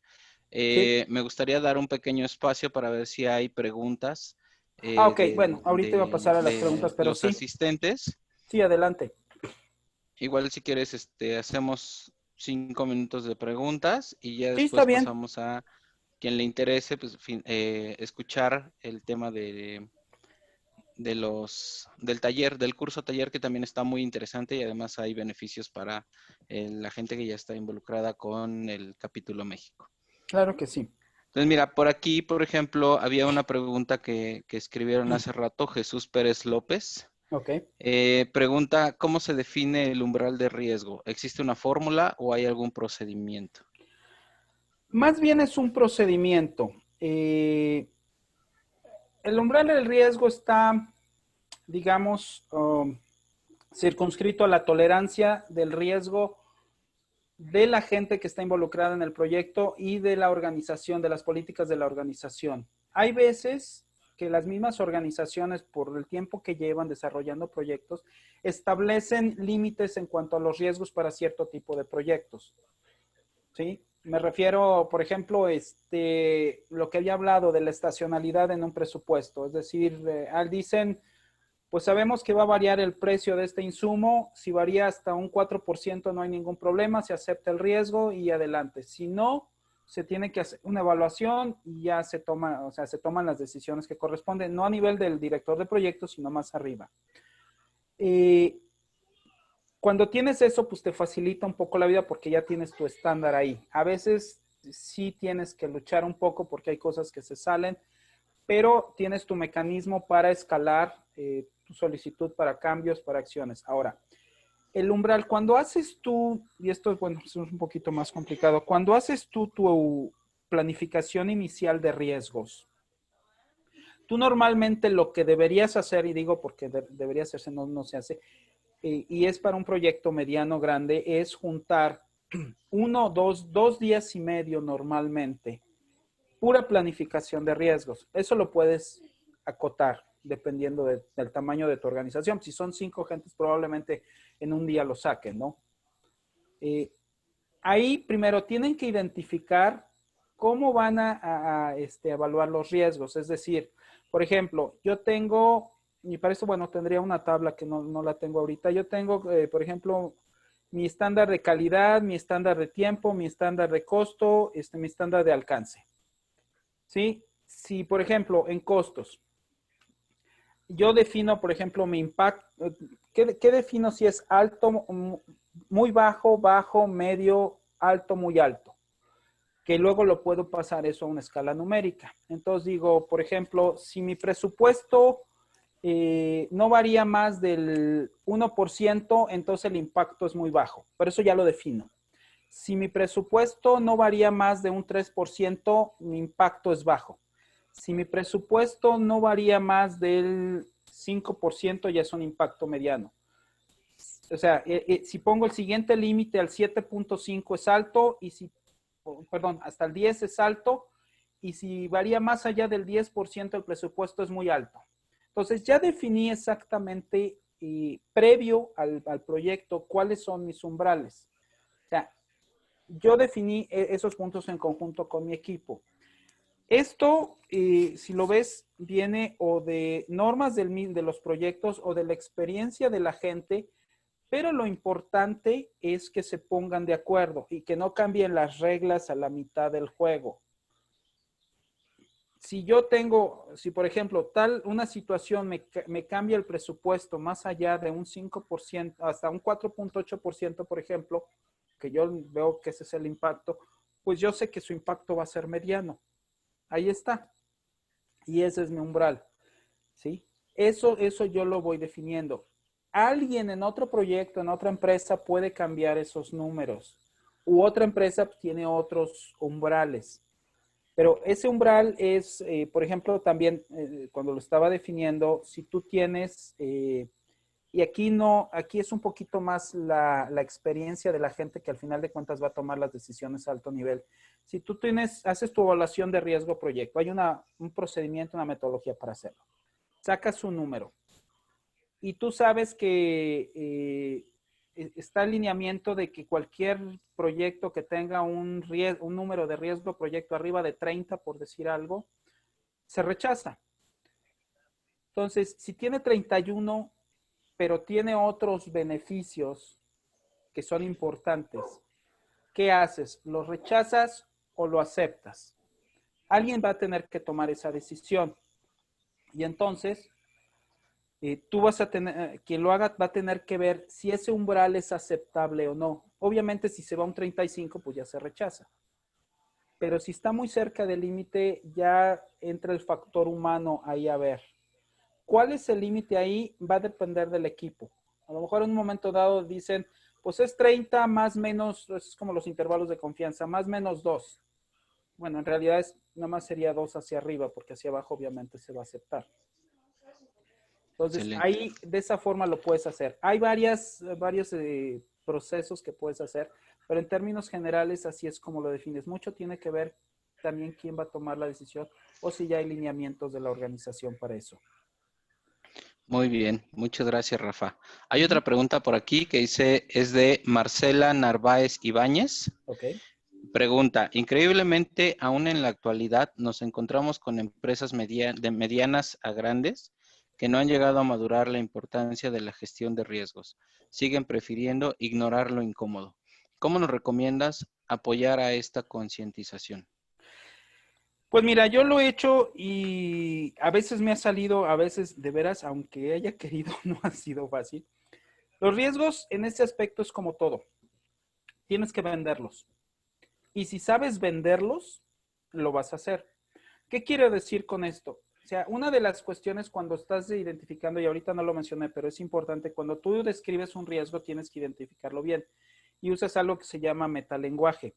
Sí. me gustaría dar un pequeño espacio para ver si hay preguntas Ok, bueno, ahorita iba a pasar a las preguntas, de pero los sí. asistentes. Sí, adelante. Igual si quieres, hacemos 5 minutos de preguntas y ya Sí, está después bien. pasamos a quien le interese, pues, escuchar el tema del taller, del curso taller, que también está muy interesante y además hay beneficios para la gente que ya está involucrada con el capítulo México. Claro que sí. Entonces, mira, por aquí, por ejemplo, había una pregunta que escribieron hace rato, Jesús Pérez López. Ok. Pregunta, ¿cómo se define el umbral de riesgo? ¿Existe una fórmula o hay algún procedimiento? Más bien es un procedimiento. El umbral del riesgo está, digamos, circunscrito a la tolerancia del riesgo de la gente que está involucrada en el proyecto y de la organización, de las políticas de la organización. Hay veces que las mismas organizaciones, por el tiempo que llevan desarrollando proyectos, establecen límites en cuanto a los riesgos para cierto tipo de proyectos. ¿Sí? Me refiero, por ejemplo, lo que había hablado de la estacionalidad en un presupuesto. Es decir, dicen, pues sabemos que va a variar el precio de este insumo. Si varía hasta un 4% no hay ningún problema, se acepta el riesgo y adelante. Si no, se tiene que hacer una evaluación y ya se toman las decisiones que corresponden, no a nivel del director de proyecto, sino más arriba. Cuando tienes eso, pues te facilita un poco la vida porque ya tienes tu estándar ahí. A veces sí tienes que luchar un poco porque hay cosas que se salen, pero tienes tu mecanismo para escalar tu solicitud para cambios, para acciones. Ahora, el umbral, cuando haces tú, y esto es, bueno, es un poquito más complicado, cuando haces tú tu planificación inicial de riesgos, tú normalmente lo que deberías hacer, y digo porque debería hacerse, no se hace, y es para un proyecto mediano grande, es juntar dos días y medio normalmente, pura planificación de riesgos. Eso lo puedes acotar dependiendo del tamaño de tu organización. Si son 5 gentes, probablemente en un día lo saquen, ¿no? Ahí primero tienen que identificar cómo van a evaluar los riesgos. Es decir, por ejemplo, yo tengo, y para eso, bueno, tendría una tabla que no la tengo ahorita. Yo tengo, por ejemplo, mi estándar de calidad, mi estándar de tiempo, mi estándar de costo, mi estándar de alcance. ¿Sí? Si, por ejemplo, en costos, yo defino, por ejemplo, mi impacto. ¿Qué defino si es alto, muy bajo, bajo, medio, alto, muy alto? Que luego lo puedo pasar eso a una escala numérica. Entonces digo, por ejemplo, si mi presupuesto no varía más del 1%, entonces el impacto es muy bajo. Pero eso ya lo defino. Si mi presupuesto no varía más de un 3%, mi impacto es bajo. Si mi presupuesto no varía más del 5%, ya es un impacto mediano. O sea, si pongo el siguiente límite al 7.5 es alto, y si, perdón, hasta el 10 es alto, y si varía más allá del 10%, el presupuesto es muy alto. Entonces, ya definí exactamente, previo al proyecto, cuáles son mis umbrales. O sea, yo definí esos puntos en conjunto con mi equipo. Esto, si lo ves, viene o de normas de los proyectos o de la experiencia de la gente, pero lo importante es que se pongan de acuerdo y que no cambien las reglas a la mitad del juego. Si por ejemplo, una situación me cambia el presupuesto más allá de un 5%, hasta un 4.8%, por ejemplo, que yo veo que ese es el impacto, pues yo sé que su impacto va a ser mediano. Ahí está. Y ese es mi umbral. ¿Sí? Eso yo lo voy definiendo. Alguien en otro proyecto, en otra empresa, puede cambiar esos números. U otra empresa tiene otros umbrales. Pero ese umbral es, por ejemplo, también cuando lo estaba definiendo, si tú tienes, y aquí es un poquito más la experiencia de la gente que al final de cuentas va a tomar las decisiones a alto nivel. Si tú haces tu evaluación de riesgo proyecto, hay un procedimiento, una metodología para hacerlo. Sacas un número y tú sabes que está el lineamiento de que cualquier proyecto que tenga un número de riesgo proyecto arriba de 30, por decir algo, se rechaza. Entonces, si tiene 31, pero tiene otros beneficios que son importantes, ¿qué haces? ¿Lo rechazas o lo aceptas? Alguien va a tener que tomar esa decisión. Y entonces, tú vas a tener, quien lo haga va a tener que ver si ese umbral es aceptable o no. Obviamente, si se va a un 35, pues ya se rechaza. Pero si está muy cerca del límite, ya entra el factor humano ahí a ver. ¿Cuál es el límite ahí? Va a depender del equipo. A lo mejor en un momento dado dicen, pues es 30 más menos, es como los intervalos de confianza, más menos 2. Bueno, en realidad nada más sería 2 hacia arriba, porque hacia abajo obviamente se va a aceptar. Entonces, Excelente. ahí de esa forma lo puedes hacer. Hay varios procesos que puedes hacer, pero en términos generales así es como lo defines. Mucho tiene que ver también quién va a tomar la decisión o si ya hay lineamientos de la organización para eso. Muy bien, muchas gracias, Rafa. Hay otra pregunta por aquí que dice, es de Marcela Narváez Ibáñez. Ok. Pregunta, increíblemente, aún en la actualidad nos encontramos con empresas de medianas a grandes que no han llegado a madurar la importancia de la gestión de riesgos. Siguen prefiriendo ignorar lo incómodo. ¿Cómo nos recomiendas apoyar a esta concientización? Pues mira, yo lo he hecho y a veces me ha salido, a veces de veras, aunque haya querido, no ha sido fácil. Los riesgos en este aspecto es como todo. Tienes que venderlos. Y si sabes venderlos, lo vas a hacer. ¿Qué quiero decir con esto? O sea, una de las cuestiones cuando estás identificando, y ahorita no lo mencioné, pero es importante, cuando tú describes un riesgo, tienes que identificarlo bien. Y usas algo que se llama metalenguaje.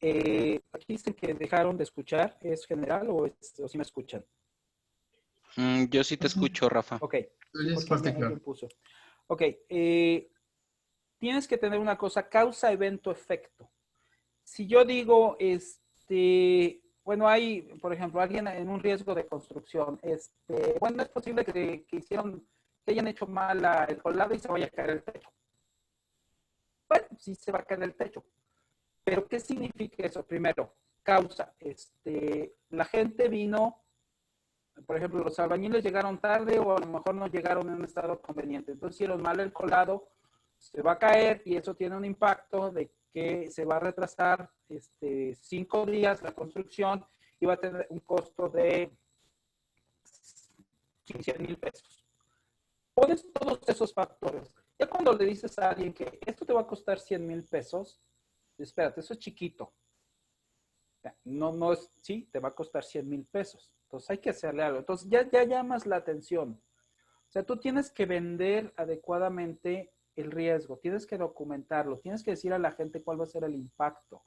Aquí dicen que dejaron de escuchar. ¿Es general o si me escuchan? Yo sí te escucho, Rafa. Ok. es Porque particular. alguien puso. Ok, tienes que tener una cosa, causa, evento, efecto. Si yo digo, bueno, hay, por ejemplo, alguien en un riesgo de construcción, bueno, es posible que hayan hecho mal el colado y se vaya a caer el techo. Bueno, sí se va a caer el techo. Pero, ¿qué significa eso? Primero, causa. La gente vino, por ejemplo, los albañiles llegaron tarde o a lo mejor no llegaron en un estado conveniente. Entonces hicieron mal el colado, se va a caer y eso tiene un impacto de que se va a retrasar 5 días la construcción y va a tener un costo de 100,000 pesos. Pones todos esos factores. Ya cuando le dices a alguien que esto te va a costar 100,000 pesos, espérate, eso es chiquito. No es, sí, te va a costar 100,000 pesos. Entonces hay que hacerle algo. Entonces ya llamas la atención. O sea, tú tienes que vender adecuadamente el riesgo, tienes que documentarlo, tienes que decir a la gente cuál va a ser el impacto.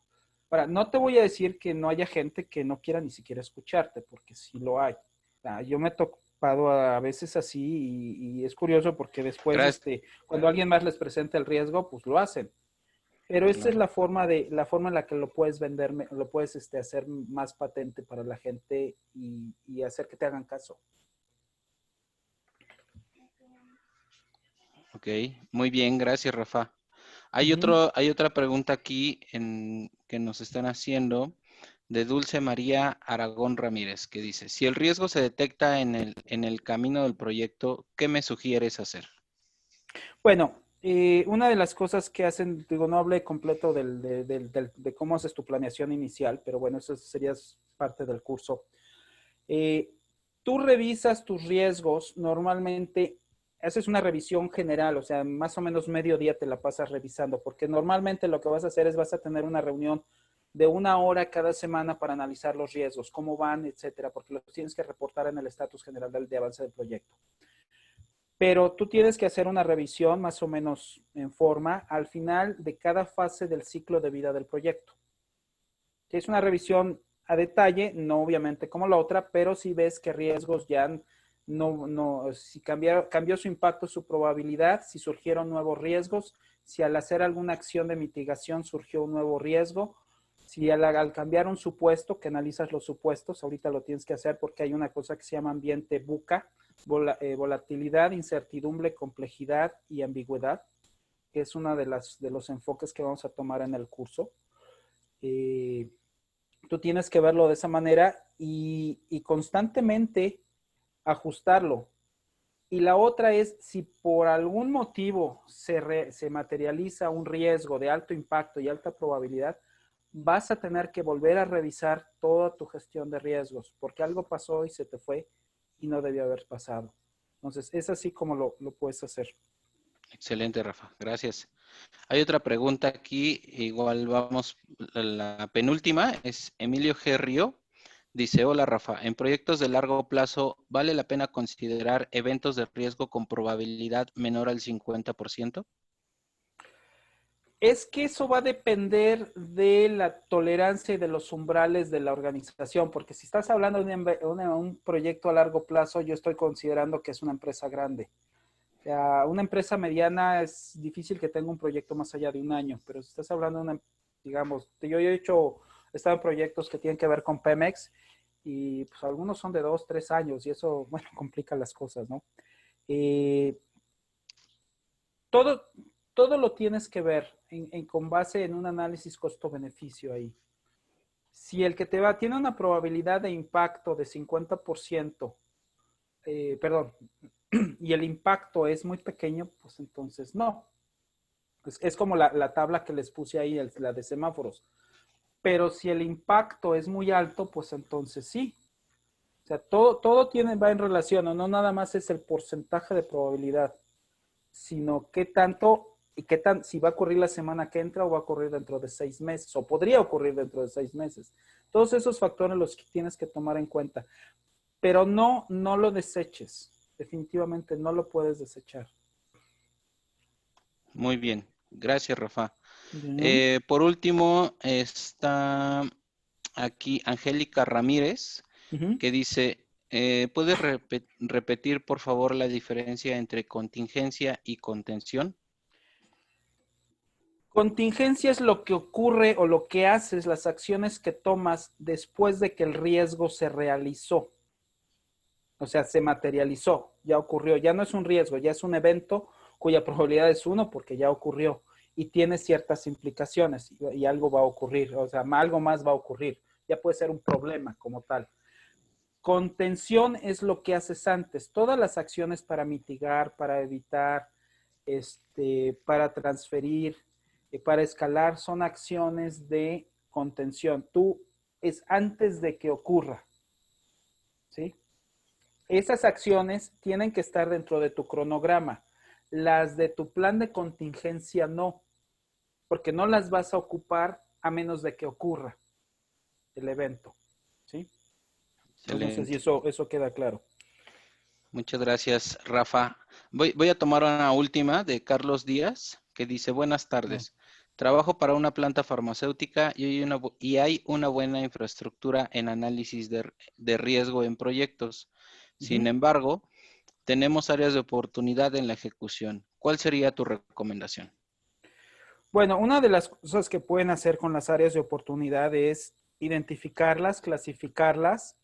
Ahora, no te voy a decir que no haya gente que no quiera ni siquiera escucharte, porque sí lo hay. O sea, yo me he topado a veces así y es curioso porque después, cuando alguien más les presenta el riesgo, pues lo hacen. Pero esta es la forma en la que lo puedes vender, lo puedes hacer más patente para la gente y hacer que te hagan caso. Ok, muy bien, gracias, Rafa. Hay otra pregunta aquí que nos están haciendo de Dulce María Aragón Ramírez, que dice, si el riesgo se detecta en el camino del proyecto, ¿qué me sugieres hacer? Bueno, una de las cosas que hacen, digo, no hablé completo de cómo haces tu planeación inicial, pero bueno, eso sería parte del curso. Tú revisas tus riesgos, normalmente haces una revisión general, o sea, más o menos medio día te la pasas revisando, porque normalmente lo que vas a hacer es vas a tener una reunión de 1 hora cada semana para analizar los riesgos, cómo van, etcétera, porque los tienes que reportar en el estatus general de avance del proyecto. Pero tú tienes que hacer una revisión más o menos en forma al final de cada fase del ciclo de vida del proyecto. Es una revisión a detalle, no obviamente como la otra, pero si ves que riesgos ya si cambió su impacto, su probabilidad, si surgieron nuevos riesgos, si al hacer alguna acción de mitigación surgió un nuevo riesgo, si al cambiar un supuesto, que analizas los supuestos, ahorita lo tienes que hacer porque hay una cosa que se llama ambiente VUCA, volatilidad, incertidumbre, complejidad y ambigüedad, que es uno de los enfoques que vamos a tomar en el curso. Tú tienes que verlo de esa manera y constantemente ajustarlo. Y la otra es, si por algún motivo se materializa un riesgo de alto impacto y alta probabilidad, vas a tener que volver a revisar toda tu gestión de riesgos, porque algo pasó y se te fue y no debió haber pasado. Entonces, es así como lo puedes hacer. Excelente, Rafa. Gracias. Hay otra pregunta aquí, igual vamos, la penúltima, es Emilio G. Río. Dice, hola Rafa, en proyectos de largo plazo, ¿vale la pena considerar eventos de riesgo con probabilidad menor al 50%? Es que eso va a depender de la tolerancia y de los umbrales de la organización, porque si estás hablando de un proyecto a largo plazo, yo estoy considerando que es una empresa grande. O sea, una empresa mediana es difícil que tenga un proyecto más allá de 1 año, pero si estás hablando de una, digamos, yo he estado en proyectos que tienen que ver con Pemex y pues algunos son de 2, 3 años y eso, bueno, complica las cosas, ¿no? Todo lo tienes que ver con base en un análisis costo-beneficio ahí. Si el que tiene una probabilidad de impacto de 50%, perdón, y el impacto es muy pequeño, pues entonces no. Es como la tabla que les puse ahí, la de semáforos. Pero si el impacto es muy alto, pues entonces sí. O sea, todo va en relación, no nada más es el porcentaje de probabilidad, sino qué tanto y si va a ocurrir la semana que entra o va a ocurrir dentro de 6 meses, o podría ocurrir dentro de 6 meses. Todos esos factores los que tienes que tomar en cuenta. Pero no lo deseches. Definitivamente no lo puedes desechar. Muy bien. Gracias, Rafa. Por último, está aquí Angélica Ramírez, que dice, ¿Puedes repetir, por favor, la diferencia entre contingencia y contención? Contingencia es lo que ocurre o lo que haces, las acciones que tomas después de que el riesgo se realizó. O sea, se materializó, ya ocurrió. Ya no es un riesgo, ya es un evento cuya probabilidad es 1 porque ya ocurrió y tiene ciertas implicaciones y algo va a ocurrir, o sea, algo más va a ocurrir. Ya puede ser un problema como tal. Contención es lo que haces antes. Todas las acciones para mitigar, para evitar, para transferir, para escalar, son acciones de contención. Tú es antes de que ocurra, ¿sí? Esas acciones tienen que estar dentro de tu cronograma. Las de tu plan de contingencia no, porque no las vas a ocupar a menos de que ocurra el evento, ¿sí? No sé si eso queda claro. Muchas gracias, Rafa. Voy a tomar una última de Carlos Díaz, que dice, buenas tardes. Trabajo para una planta farmacéutica y hay una buena infraestructura en análisis de riesgo en proyectos. Sin embargo, tenemos áreas de oportunidad en la ejecución. ¿Cuál sería tu recomendación? Bueno, una de las cosas que pueden hacer con las áreas de oportunidad es identificarlas, clasificarlas,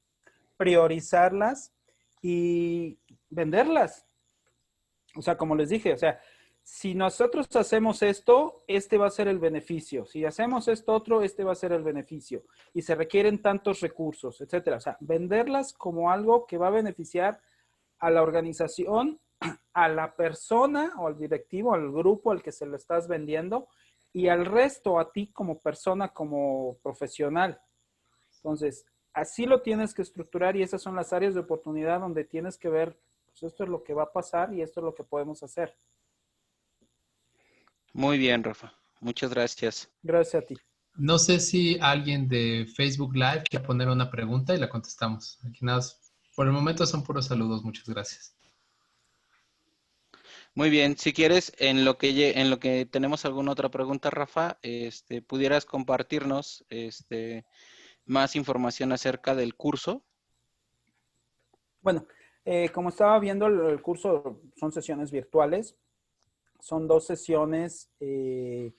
priorizarlas y venderlas. O sea, como les dije, o sea, si nosotros hacemos esto, este va a ser el beneficio. Si hacemos esto otro, este va a ser el beneficio. Y se requieren tantos recursos, etcétera. O sea, venderlas como algo que va a beneficiar a la organización, a la persona o al directivo, al grupo al que se lo estás vendiendo y al resto, a ti como persona, como profesional. Entonces, así lo tienes que estructurar y esas son las áreas de oportunidad donde tienes que ver, pues esto es lo que va a pasar y esto es lo que podemos hacer. Muy bien, Rafa. Muchas gracias. Gracias a ti. No sé si alguien de Facebook Live quiere poner una pregunta y la contestamos. Aquí nada, por el momento son puros saludos. Muchas gracias. Muy bien. Si quieres, en lo que tenemos alguna otra pregunta, Rafa, pudieras compartirnos más información acerca del curso. Bueno, como estaba viendo, el curso son sesiones virtuales. Son 2 sesiones, el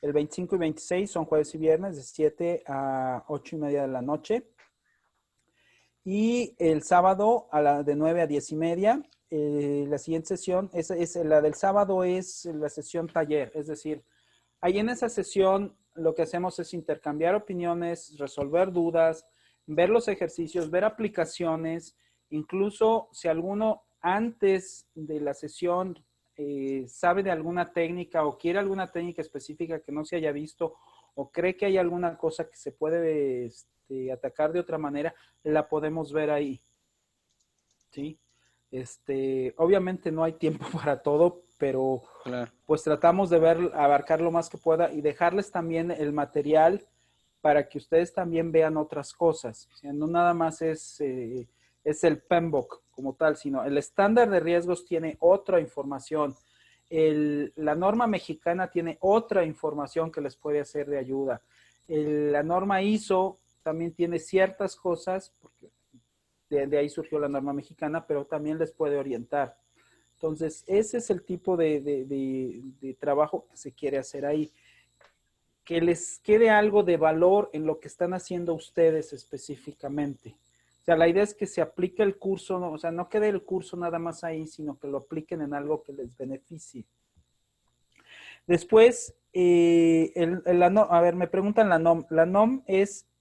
25 y 26 son jueves y viernes de 7 a 8:30 de la noche. Y el sábado de 9 a 10:30. La siguiente sesión, la del sábado es la sesión taller. Es decir, ahí en esa sesión lo que hacemos es intercambiar opiniones, resolver dudas, ver los ejercicios, ver aplicaciones. Incluso si alguno antes de la sesión sabe de alguna técnica o quiere alguna técnica específica que no se haya visto o cree que hay alguna cosa que se puede atacar de otra manera, la podemos ver ahí. ¿Sí? Obviamente no hay tiempo para todo, pero Claro. pues tratamos de abarcar lo más que pueda y dejarles también el material para que ustedes también vean otras cosas. O sea, no nada más es el PMBOK como tal, sino el estándar de riesgos tiene otra información. La norma mexicana tiene otra información que les puede hacer de ayuda. La norma ISO también tiene ciertas cosas, porque de ahí surgió la norma mexicana, pero también les puede orientar. Entonces, ese es el tipo de trabajo que se quiere hacer ahí. Que les quede algo de valor en lo que están haciendo ustedes específicamente. O sea, la idea es que se aplique el curso, o sea, no quede el curso nada más ahí, sino que lo apliquen en algo que les beneficie. Después, a ver, me preguntan la NOM. La NOM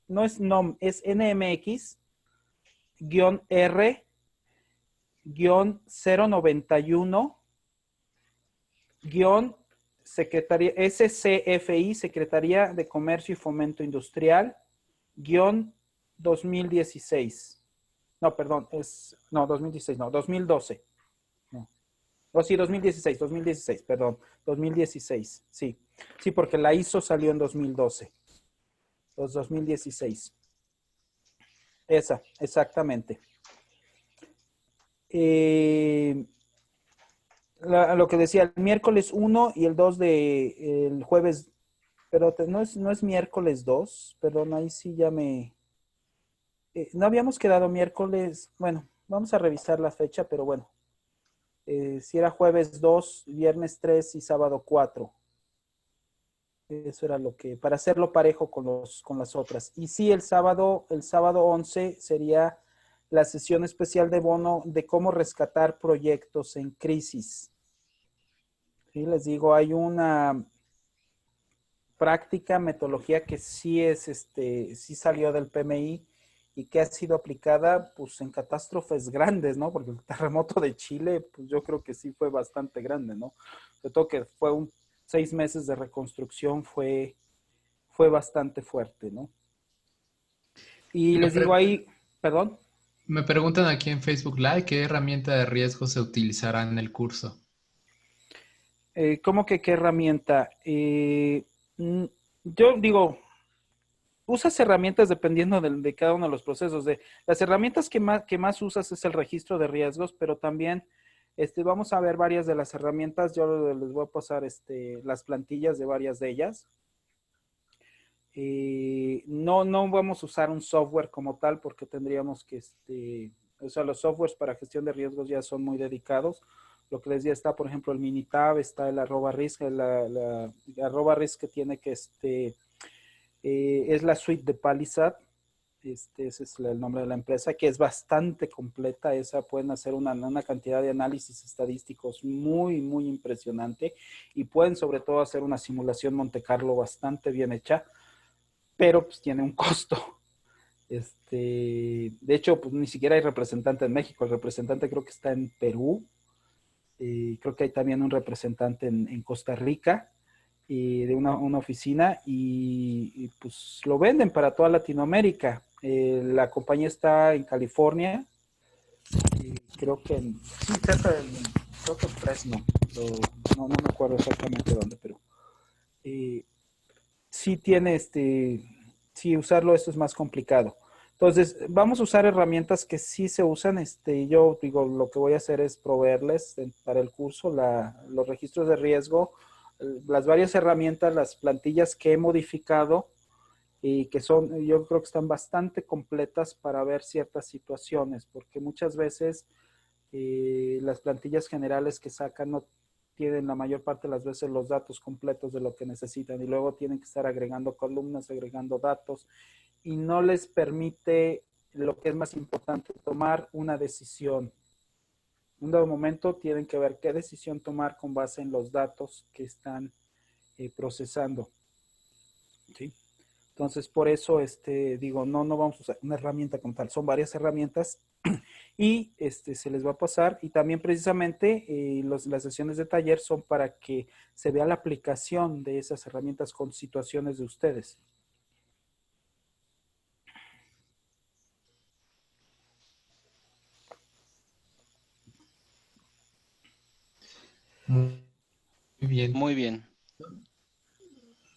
no es NOM, es NMX-R-091- Secretaría, SCFI, Secretaría de Comercio y Fomento Industrial, 2016. No, perdón, 2016, no, 2012. No. Oh, sí, 2016, perdón, 2016, sí. Sí, porque la ISO salió en 2012. 2016. Esa, exactamente. Lo que decía, el miércoles 1 y el 2 el jueves, pero no es miércoles 2, perdón, ahí sí ya me No habíamos quedado miércoles, bueno, vamos a revisar la fecha, pero bueno, si era jueves 2, viernes 3 y sábado 4. Eso era lo que, para hacerlo parejo con las otras. Y sí, el sábado 11 sería la sesión especial de bono de cómo rescatar proyectos en crisis. Sí, les digo, hay una práctica, metodología que sí sí salió del PMI y que ha sido aplicada pues en catástrofes grandes, ¿no? Porque el terremoto de Chile, pues yo creo que sí fue bastante grande, ¿no? Sobre todo que fue 6 meses de reconstrucción, fue bastante fuerte, ¿no? Y Me, les digo pre- ahí, perdón, Me preguntan aquí en Facebook Live qué herramienta de riesgo se utilizará en el curso. ¿cómo que qué herramienta? Yo digo, usas herramientas dependiendo de cada uno de los procesos. Las herramientas que más usas es el registro de riesgos, pero también vamos a ver varias de las herramientas. Yo les voy a pasar las plantillas de varias de ellas. No vamos a usar un software como tal porque tendríamos que, o sea, los softwares para gestión de riesgos ya son muy dedicados. Lo que les decía está, por ejemplo, el Minitab, está el @risk, la @risk que tiene que, es la suite de Palisade. Ese es el nombre de la empresa, que es bastante completa. Esa pueden hacer una cantidad de análisis estadísticos muy, muy impresionante y pueden sobre todo hacer una simulación Monte Carlo bastante bien hecha, pero pues tiene un costo. De hecho, pues ni siquiera hay representante en México. El representante creo que está en Perú. Creo que hay también un representante en Costa Rica, de una oficina, pues lo venden para toda Latinoamérica. La compañía está en California, creo que sí, creo que en Fresno. No me acuerdo exactamente dónde, pero sí tiene sí, usarlo esto es más complicado. Entonces, vamos a usar herramientas que sí se usan. Yo digo, lo que voy a hacer es proveerles para el curso los registros de riesgo, las varias herramientas, las plantillas que he modificado y que yo creo que están bastante completas para ver ciertas situaciones, porque muchas veces las plantillas generales que sacan no tienen la mayor parte de las veces los datos completos de lo que necesitan y luego tienen que estar agregando columnas, agregando datos y no les permite lo que es más importante, tomar una decisión. En un dado momento tienen que ver qué decisión tomar con base en los datos que están procesando. ¿Sí? Entonces, por eso digo, no vamos a usar una herramienta como tal, son varias herramientas y se les va a pasar. Y también precisamente las sesiones de taller son para que se vea la aplicación de esas herramientas con situaciones de ustedes. Muy bien. Muy bien.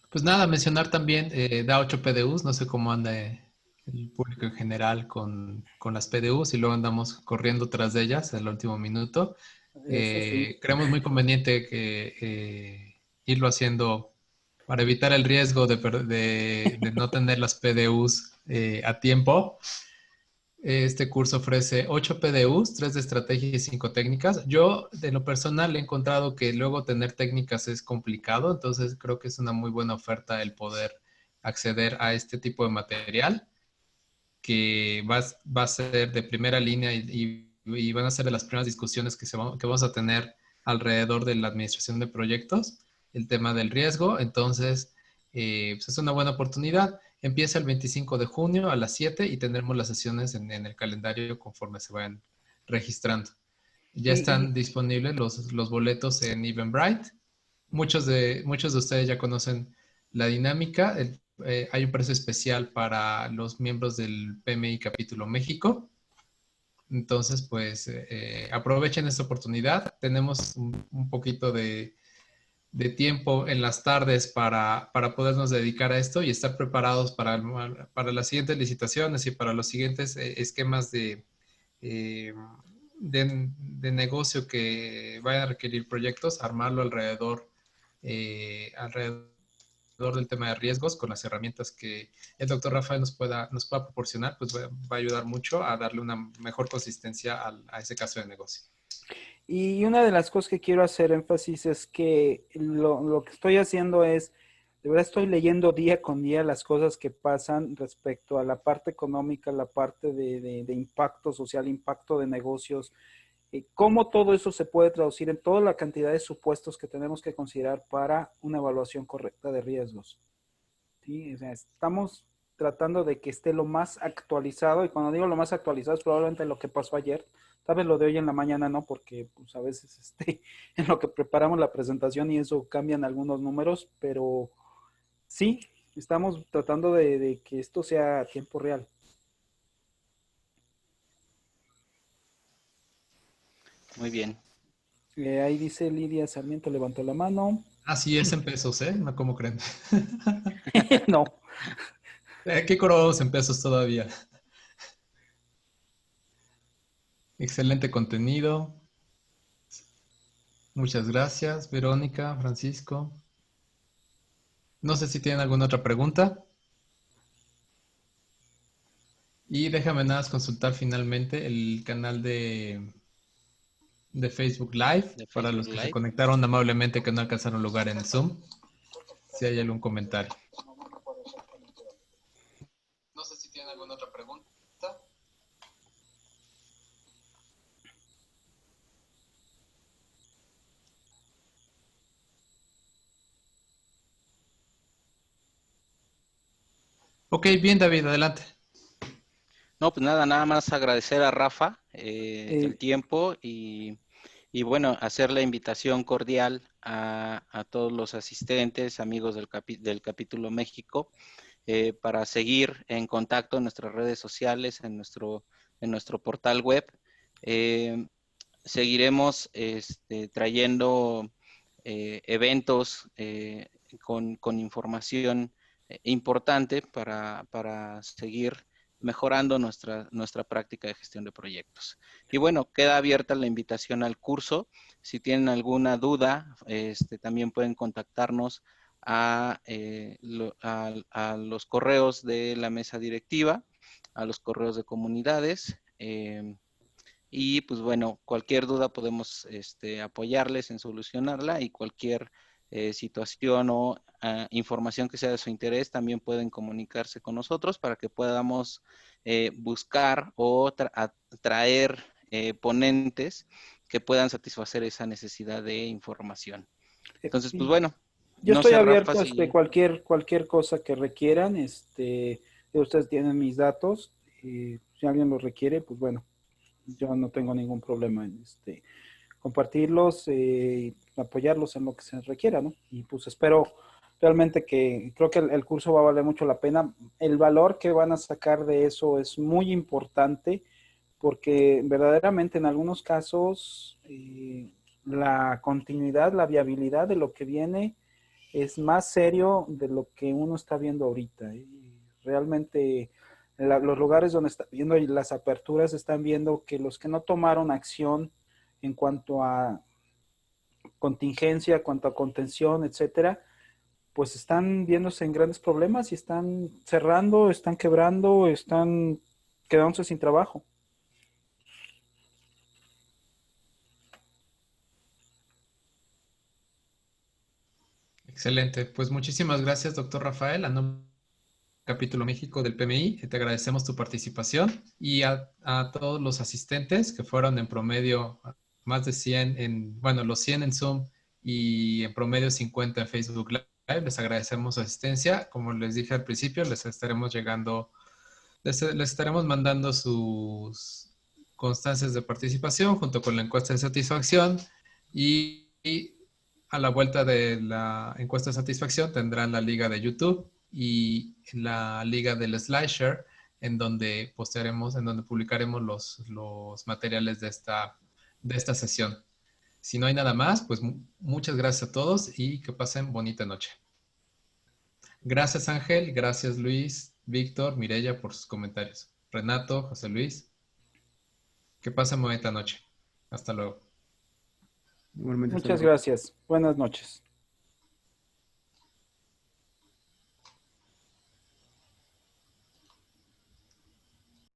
Pues nada, mencionar también da 8 PDUs, no sé cómo anda el público en general con las PDUs y luego andamos corriendo tras de ellas en el último minuto. Eso sí. Creemos muy conveniente que irlo haciendo para evitar el riesgo de no tener las PDUs a tiempo. Este curso ofrece 8 PDUs, 3 de estrategia y 5 técnicas. Yo, de lo personal, he encontrado que luego tener técnicas es complicado, entonces creo que es una muy buena oferta el poder acceder a este tipo de material que va a ser de primera línea y van a ser de las primeras discusiones que vamos a tener alrededor de la administración de proyectos, el tema del riesgo. Entonces, pues es una buena oportunidad. Empieza el 25 de junio a las 7 y tendremos las sesiones en el calendario conforme se vayan registrando. Ya Y están disponibles los boletos en Eventbrite. Muchos de ustedes ya conocen la dinámica. Hay un precio especial para los miembros del PMI Capítulo México. Entonces, pues aprovechen esta oportunidad. Tenemos un poquito de tiempo en las tardes para podernos dedicar a esto y estar preparados para las siguientes licitaciones y para los siguientes esquemas eh, de negocio que vayan a requerir proyectos, armarlo alrededor del tema de riesgos con las herramientas que el doctor Rafael nos pueda proporcionar, pues va a ayudar mucho a darle una mejor consistencia a ese caso de negocio. Y una de las cosas que quiero hacer énfasis es que lo que estoy haciendo es, de verdad estoy leyendo día con día las cosas que pasan respecto a la parte económica, la parte de impacto social, impacto de negocios, cómo todo eso se puede traducir en toda la cantidad de supuestos que tenemos que considerar para una evaluación correcta de riesgos. ¿Sí? O sea, estamos tratando de que esté lo más actualizado, y cuando digo lo más actualizado es probablemente lo que pasó ayer. Tal vez lo de hoy en la mañana no, porque pues, a veces en lo que preparamos la presentación y eso cambian algunos números, pero sí, estamos tratando de que esto sea a tiempo real. Muy bien. Ahí dice Lidia Sarmiento, levantó la mano. Así es en pesos, ¿eh? No como creen. No. ¿Qué cobramos en pesos todavía? Excelente contenido. Muchas gracias, Verónica, Francisco. No sé si tienen alguna otra pregunta. Y déjame nada más consultar finalmente el canal de Facebook Live De para Facebook los que se Live. conectaron amablemente que no alcanzaron lugar en el Zoom. Si hay algún comentario. No sé si tienen alguna otra pregunta. Ok, bien, David, adelante. No, pues nada más agradecer a Rafa Eh, el tiempo y bueno, hacer la invitación cordial a todos los asistentes, amigos del capítulo México, para seguir en contacto en nuestras redes sociales, en nuestro portal web. Seguiremos trayendo eventos con información importante para seguir mejorando nuestra práctica de gestión de proyectos. Y bueno, queda abierta la invitación al curso. Si tienen alguna duda, también pueden contactarnos a los correos de la mesa directiva, a los correos de comunidades. Y pues bueno, cualquier duda podemos apoyarles en solucionarla, y cualquier situación o información que sea de su interés también pueden comunicarse con nosotros para que podamos buscar o traer ponentes que puedan satisfacer esa necesidad de información. Entonces, pues bueno, Yo no estoy sé, Rafa, abierto a si... cualquier cosa que requieran. Ustedes tienen mis datos. Si alguien los requiere, pues bueno, yo no tengo ningún problema en compartirlos, apoyarlos en lo que se requiera, ¿no? Y pues espero realmente creo que el curso va a valer mucho la pena. El valor que van a sacar de eso es muy importante, porque verdaderamente en algunos casos la continuidad, la viabilidad de lo que viene es más serio de lo que uno está viendo ahorita. Realmente los lugares donde está viendo y las aperturas están viendo que los que no tomaron acción en cuanto a contingencia, cuanto a contención, etcétera, pues están viéndose en grandes problemas y están cerrando, están quebrando, están quedándose sin trabajo. Excelente. Pues muchísimas gracias, doctor Rafael. A nombre del Capítulo México del PMI, te agradecemos tu participación y a todos los asistentes que fueron en promedio más de 100 bueno, los 100 en Zoom y en promedio 50 en Facebook Live. Les agradecemos su asistencia. Como les dije al principio, les estaremos mandando sus constancias de participación junto con la encuesta de satisfacción y a la vuelta de la encuesta de satisfacción tendrán la liga de YouTube y la liga del SlideShare en donde en donde publicaremos los materiales de esta sesión. Si no hay nada más, pues muchas gracias a todos y que pasen bonita noche. Gracias Ángel, gracias Luis, Víctor, Mireya por sus comentarios. Renato, José Luis, que pasen bonita noche. Hasta luego. Igualmente, hasta Muchas luego. gracias. Buenas noches.